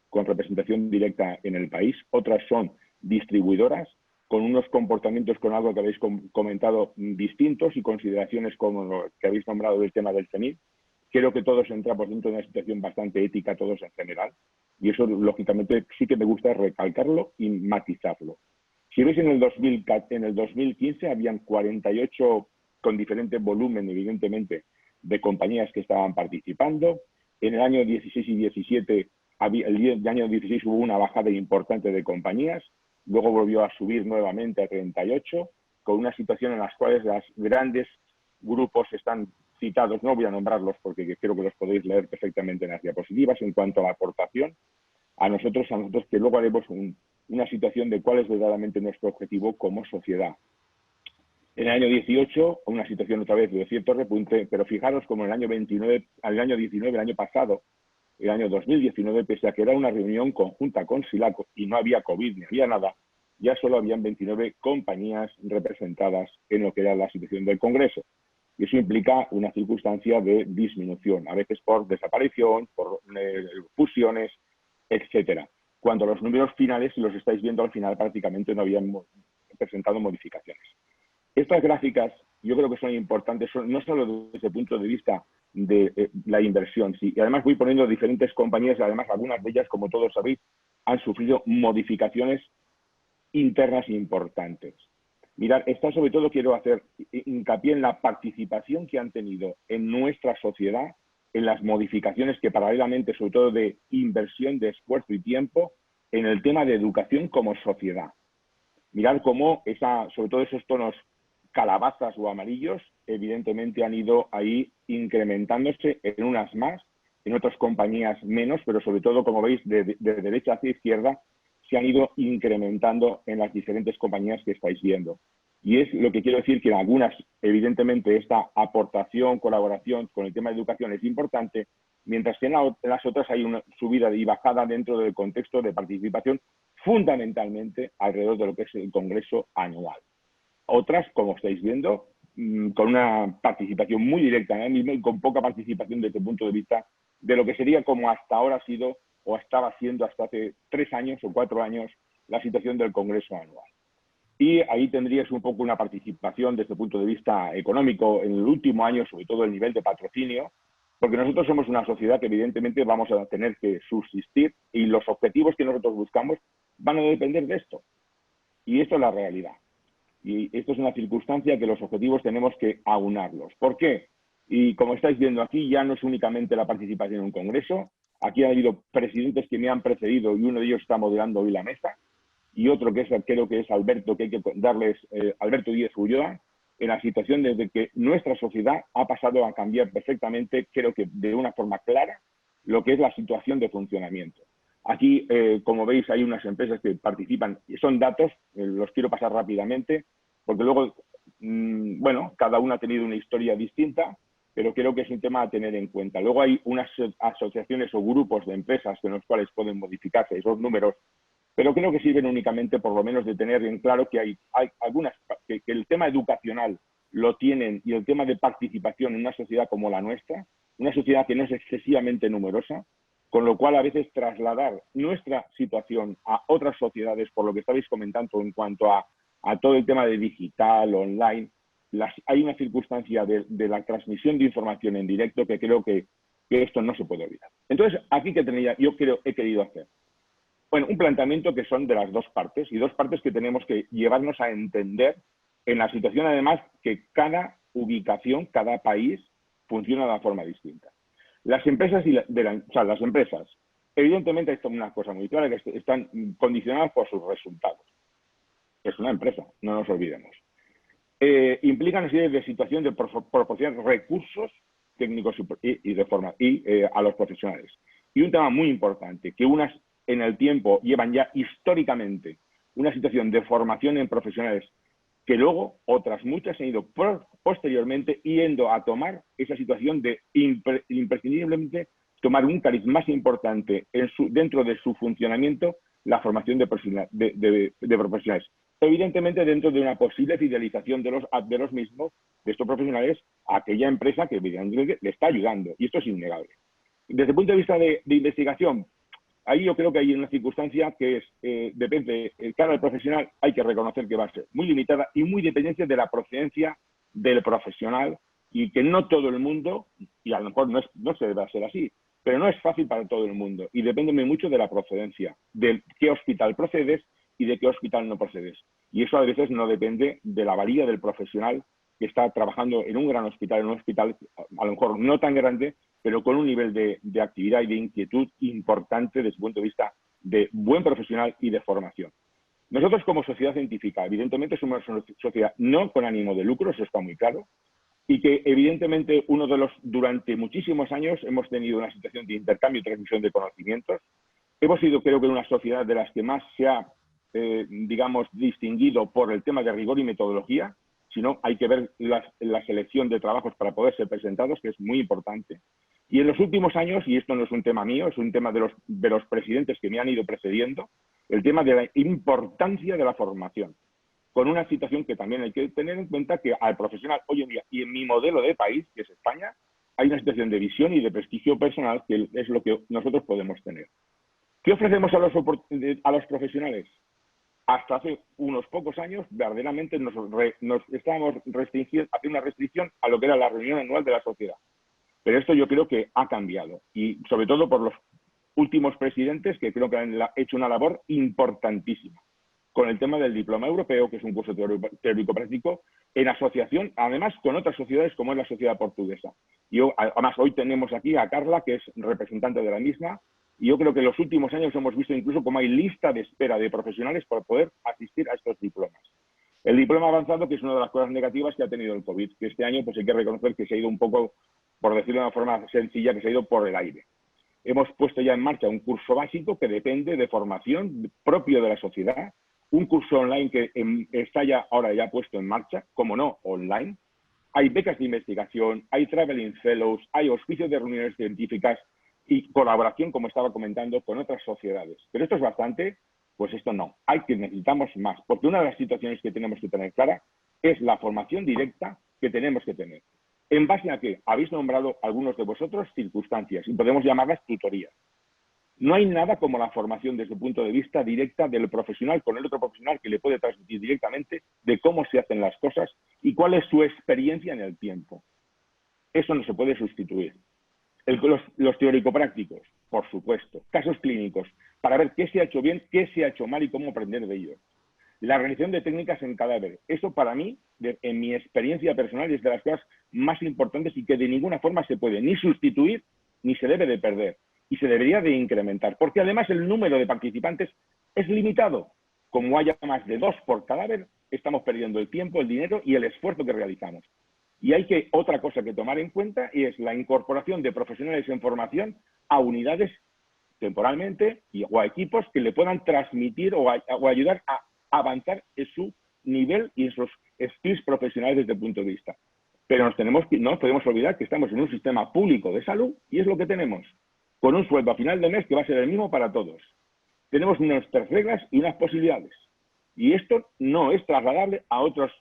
con representación directa en el país, otras son distribuidoras con unos comportamientos, con algo que habéis comentado, distintos y consideraciones como lo que habéis nombrado del tema del CENIR. Creo que todos entramos dentro de una situación bastante ética, todos en general, y eso lógicamente sí que me gusta recalcarlo y matizarlo. Si veis en el 2015 habían 48 con diferente volumen, evidentemente, de compañías que estaban participando. En el año 16 y 17, el año 16 hubo una bajada importante de compañías, luego volvió a subir nuevamente a 38, con una situación en las cuales los grandes grupos están citados, no voy a nombrarlos porque creo que los podéis leer perfectamente en las diapositivas, en cuanto a la aportación, a nosotros que luego haremos una situación de cuál es verdaderamente nuestro objetivo como sociedad. En el año 18, una situación otra vez de cierto repunte, pero fijaros como en el año 19, el año pasado, el año 2019, pese a que era una reunión conjunta con SILACO y no había COVID ni había nada, ya solo habían 29 compañías representadas en lo que era la situación del Congreso. Y eso implica una circunstancia de disminución, a veces por desaparición, por fusiones, etcétera. cuando los números finales, si los estáis viendo al final, prácticamente no habían presentado modificaciones. Estas gráficas yo creo que son importantes, no solo desde el punto de vista de la inversión, sí, y además voy poniendo diferentes compañías, además algunas de ellas, como todos sabéis, han sufrido modificaciones internas importantes. Mirad, esta sobre todo quiero hacer hincapié en la participación que han tenido en nuestra sociedad, en las modificaciones que paralelamente, sobre todo de inversión, de esfuerzo y tiempo, en el tema de educación como sociedad. Mirad cómo sobre todo esos tonos calabazas o amarillos, evidentemente han ido ahí incrementándose en unas más, en otras compañías menos, pero sobre todo, como veis, de derecha hacia izquierda, se han ido incrementando en las diferentes compañías que estáis viendo. Y es lo que quiero decir que en algunas, evidentemente, esta aportación, colaboración con el tema de educación es importante, mientras que en las otras hay una subida y bajada dentro del contexto de participación, fundamentalmente alrededor de lo que es el Congreso anual. Otras, como estáis viendo, con una participación muy directa en el mismo y con poca participación desde el punto de vista de lo que sería como hasta ahora ha sido o estaba siendo hasta hace 3 años o 4 años la situación del Congreso anual. Y ahí tendrías un poco una participación desde el punto de vista económico en el último año, sobre todo el nivel de patrocinio, porque nosotros somos una sociedad que evidentemente vamos a tener que subsistir y los objetivos que nosotros buscamos van a depender de esto. Y esto es la realidad. Y esto es una circunstancia que los objetivos tenemos que aunarlos. ¿Por qué? Y como estáis viendo aquí, ya no es únicamente la participación en un congreso. Aquí ha habido presidentes que me han precedido y uno de ellos está moderando hoy la mesa. Y otro que creo que es Alberto, que hay que darles, Alberto Díez Ulloa, en la situación desde que nuestra sociedad ha pasado a cambiar perfectamente, creo que de una forma clara, lo que es la situación de funcionamiento. Aquí, como veis, hay unas empresas que participan, y son datos, los quiero pasar rápidamente, porque luego, bueno, cada una ha tenido una historia distinta, pero creo que es un tema a tener en cuenta. Luego hay unas asociaciones o grupos de empresas en los cuales pueden modificarse esos números, pero creo que sirven únicamente, por lo menos, de tener en claro que hay algunas, que el tema educacional lo tienen y el tema de participación en una sociedad como la nuestra, una sociedad que no es excesivamente numerosa, con lo cual a veces trasladar nuestra situación a otras sociedades, por lo que estabais comentando en cuanto a todo el tema de digital, online, hay una circunstancia de la transmisión de información en directo que creo que esto no se puede olvidar. Entonces, aquí que he querido hacer. Bueno, un planteamiento que son de las dos partes, y dos partes que tenemos que llevarnos a entender en la situación, además, que cada ubicación, cada país, funciona de una forma distinta. Las empresas, las empresas, evidentemente hay una cosa muy clara, que están condicionadas por sus resultados. Es una empresa, no nos olvidemos. Implican una serie de situación de proporcionar recursos técnicos a los profesionales. Y un tema muy importante, que unas en el tiempo llevan ya históricamente una situación de formación en profesionales que luego otras muchas han ido posteriormente yendo a tomar esa situación de imprescindiblemente tomar un cariz más importante dentro de su funcionamiento, la formación de profesionales. Evidentemente dentro de una posible fidelización de los mismos, de estos profesionales, a aquella empresa que evidentemente le está ayudando. Y esto es innegable. Desde el punto de vista de investigación, ahí yo creo que hay una circunstancia que depende, cara al profesional, hay que reconocer que va a ser muy limitada y muy dependiente de la procedencia del profesional y que no todo el mundo, y a lo mejor no se debe hacer así, pero no es fácil para todo el mundo y depende mucho de la procedencia, de qué hospital procedes y de qué hospital no procedes. Y eso a veces no depende de la valía del profesional que está trabajando en un gran hospital, en un hospital a lo mejor no tan grande, pero con un nivel de actividad y de inquietud importante desde el punto de vista de buen profesional y de formación. Nosotros como sociedad científica, evidentemente somos una sociedad no con ánimo de lucro, eso está muy claro, y que evidentemente durante muchísimos años hemos tenido una situación de intercambio y transmisión de conocimientos. Hemos sido, creo que, una sociedad de las que más se ha, digamos, distinguido por el tema de rigor y metodología, sino hay que ver la selección de trabajos para poder ser presentados, que es muy importante. Y en los últimos años, y esto no es un tema mío, es un tema de los presidentes que me han ido precediendo, el tema de la importancia de la formación, con una situación que también hay que tener en cuenta que al profesional hoy en día, y en mi modelo de país, que es España, hay una situación de visión y de prestigio personal que es lo que nosotros podemos tener. ¿Qué ofrecemos a los profesionales? Hasta hace unos pocos años, verdaderamente nos estábamos haciendo una restricción a lo que era la reunión anual de la sociedad. Pero esto yo creo que ha cambiado, y sobre todo por los últimos presidentes que creo que han hecho una labor importantísima con el tema del diploma europeo, que es un curso teórico-práctico, en asociación, además, con otras sociedades como es la sociedad portuguesa. Además, hoy tenemos aquí a Carla, que es representante de la misma, y yo creo que en los últimos años hemos visto incluso cómo hay lista de espera de profesionales para poder asistir a estos diplomas. El diploma avanzado, que es una de las cosas negativas que ha tenido el COVID, que este año pues hay que reconocer que se ha ido un poco, por decirlo de una forma sencilla, que se ha ido por el aire. Hemos puesto ya en marcha un curso básico que depende de formación propio de la sociedad, un curso online que está ahora ya puesto en marcha, como no, online. Hay becas de investigación, hay traveling fellows, hay auspicios de reuniones científicas y colaboración, como estaba comentando, con otras sociedades. Pero esto es bastante, pues esto no. Necesitamos más, porque una de las situaciones que tenemos que tener clara es la formación directa que tenemos que tener. ¿En base a qué? Habéis nombrado algunos de vosotros circunstancias y podemos llamarlas tutorías. No hay nada como la formación desde el punto de vista directa del profesional con el otro profesional que le puede transmitir directamente de cómo se hacen las cosas y cuál es su experiencia en el tiempo. Eso no se puede sustituir. Los teórico-prácticos, por supuesto. Casos clínicos, para ver qué se ha hecho bien, qué se ha hecho mal y cómo aprender de ello. La realización de técnicas en cadáver. Eso para mí, en mi experiencia personal, es de las cosas más importantes y que de ninguna forma se puede ni sustituir ni se debe de perder. Y se debería de incrementar, porque además el número de participantes es limitado. Como haya más de 2 por cadáver, estamos perdiendo el tiempo, el dinero y el esfuerzo que realizamos. Y hay otra cosa que tomar en cuenta y es la incorporación de profesionales en formación a unidades temporalmente o a equipos que le puedan transmitir o ayudar a avanzar en su nivel y en sus skills profesionales desde el punto de vista. Pero no podemos olvidar que estamos en un sistema público de salud y es lo que tenemos, con un sueldo a final de mes que va a ser el mismo para todos. Tenemos nuestras reglas y unas posibilidades. Y esto no es trasladable a otras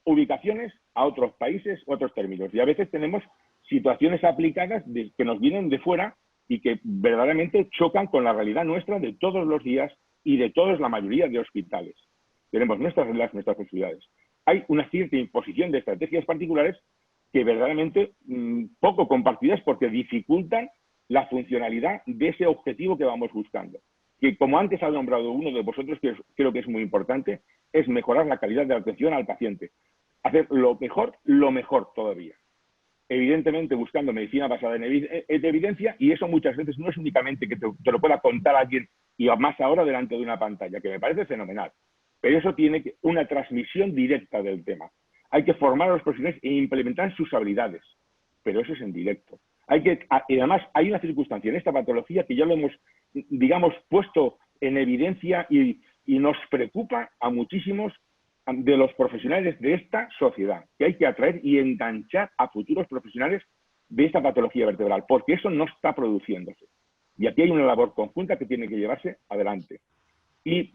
ubicaciones, a otros países u otros términos. Y a veces tenemos situaciones aplicadas que nos vienen de fuera y que verdaderamente chocan con la realidad nuestra de todos los días y de todos la mayoría de hospitales. Tenemos nuestras reglas, nuestras posibilidades. Hay una cierta imposición de estrategias particulares que verdaderamente poco compartidas porque dificultan la funcionalidad de ese objetivo que vamos buscando. Que como antes ha nombrado uno de vosotros, que creo que es muy importante, es mejorar la calidad de la atención al paciente. Hacer lo mejor todavía. Evidentemente buscando medicina basada en evidencia, y eso muchas veces no es únicamente que te lo pueda contar alguien y más ahora delante de una pantalla, que me parece fenomenal. Pero eso tiene una transmisión directa del tema. Hay que formar a los profesionales e implementar sus habilidades, pero eso es en directo. Y además hay una circunstancia en esta patología que ya lo hemos, digamos, puesto en evidencia y nos preocupa a muchísimos de los profesionales de esta sociedad, que hay que atraer y enganchar a futuros profesionales de esta patología vertebral, porque eso no está produciéndose. Y aquí hay una labor conjunta que tiene que llevarse adelante. Y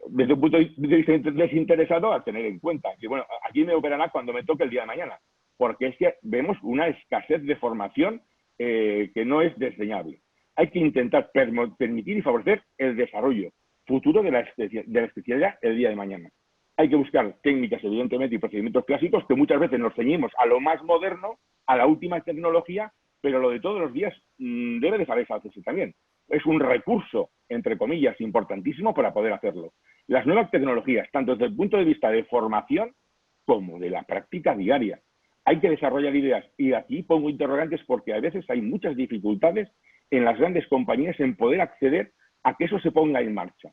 desde un punto de vista desinteresado, a tener en cuenta que, bueno, aquí me operará cuando me toque el día de mañana, porque es que vemos una escasez de formación que no es desdeñable. Hay que intentar permitir y favorecer el desarrollo futuro de la especialidad el día de mañana. Hay que buscar técnicas, evidentemente, y procedimientos clásicos que muchas veces nos ceñimos a lo más moderno, a la última tecnología, pero lo de todos los días debe de saberse hacerse también. Es un recurso, entre comillas, importantísimo para poder hacerlo. Las nuevas tecnologías, tanto desde el punto de vista de formación como de la práctica diaria. Hay que desarrollar ideas y aquí pongo interrogantes porque a veces hay muchas dificultades en las grandes compañías en poder acceder a que eso se ponga en marcha.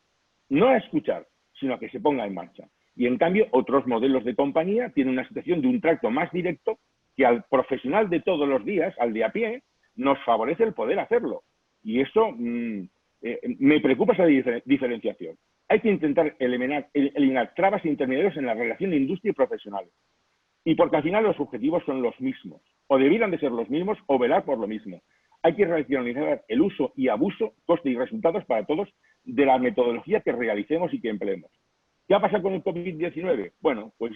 No a escuchar, sino a que se ponga en marcha. Y en cambio, otros modelos de compañía tienen una situación de un trato más directo que al profesional de todos los días, al de a pie, nos favorece el poder hacerlo. Y eso me preocupa esa diferenciación. Hay que intentar eliminar trabas intermediarias en la relación de industria y profesionales. Y porque al final los objetivos son los mismos, o debieran de ser los mismos, o velar por lo mismo. Hay que racionalizar el uso y abuso, coste y resultados para todos de la metodología que realicemos y que empleemos. ¿Qué ha pasado con el COVID-19? Bueno, pues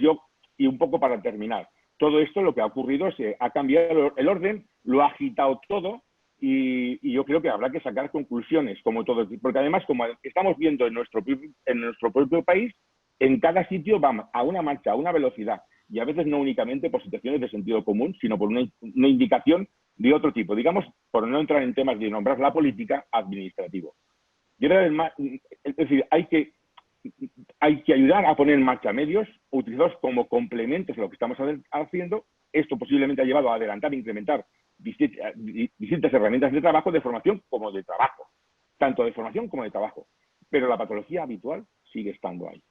y un poco para terminar, todo esto lo que ha ocurrido es que ha cambiado el orden, lo ha agitado todo y yo creo que habrá que sacar conclusiones, como todo, porque además, como estamos viendo en nuestro propio país, en cada sitio va a una marcha, a una velocidad, y a veces no únicamente por situaciones de sentido común, sino por una indicación de otro tipo, digamos, por no entrar en temas de nombrar la política administrativo. Yo creo que es decir, hay que ayudar a poner en marcha medios utilizados como complementos a lo que estamos haciendo. Esto posiblemente ha llevado a adelantar e incrementar distintas herramientas de trabajo, de formación como de trabajo, tanto de formación como de trabajo. Pero la patología habitual sigue estando ahí.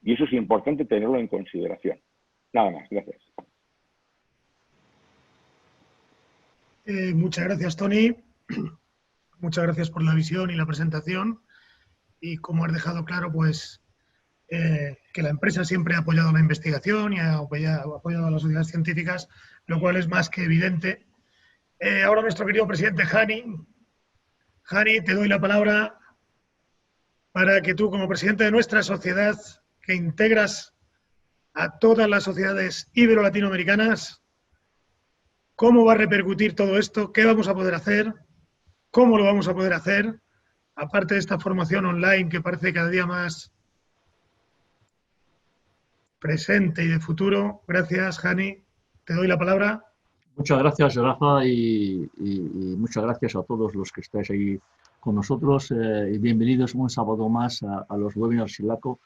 Y eso es importante tenerlo en consideración. Nada más, gracias. Muchas gracias, Tony. Muchas gracias por la visión y la presentación. Y como has dejado claro, pues que la empresa siempre ha apoyado la investigación y ha apoyado a las sociedades científicas, lo cual es más que evidente. Ahora nuestro querido presidente Hani. Hani, te doy la palabra para que tú, como presidente de nuestra sociedad, que integras a todas las sociedades ibero-latinoamericanas, ¿cómo va a repercutir todo esto? ¿Qué vamos a poder hacer? ¿Cómo lo vamos a poder hacer? Aparte de esta formación online que parece cada día más presente y de futuro. Gracias, Hani. Te doy la palabra. Muchas gracias, Rafa, y muchas gracias a todos los que estáis ahí con nosotros. Y bienvenidos un sábado más a los webinars SILACO.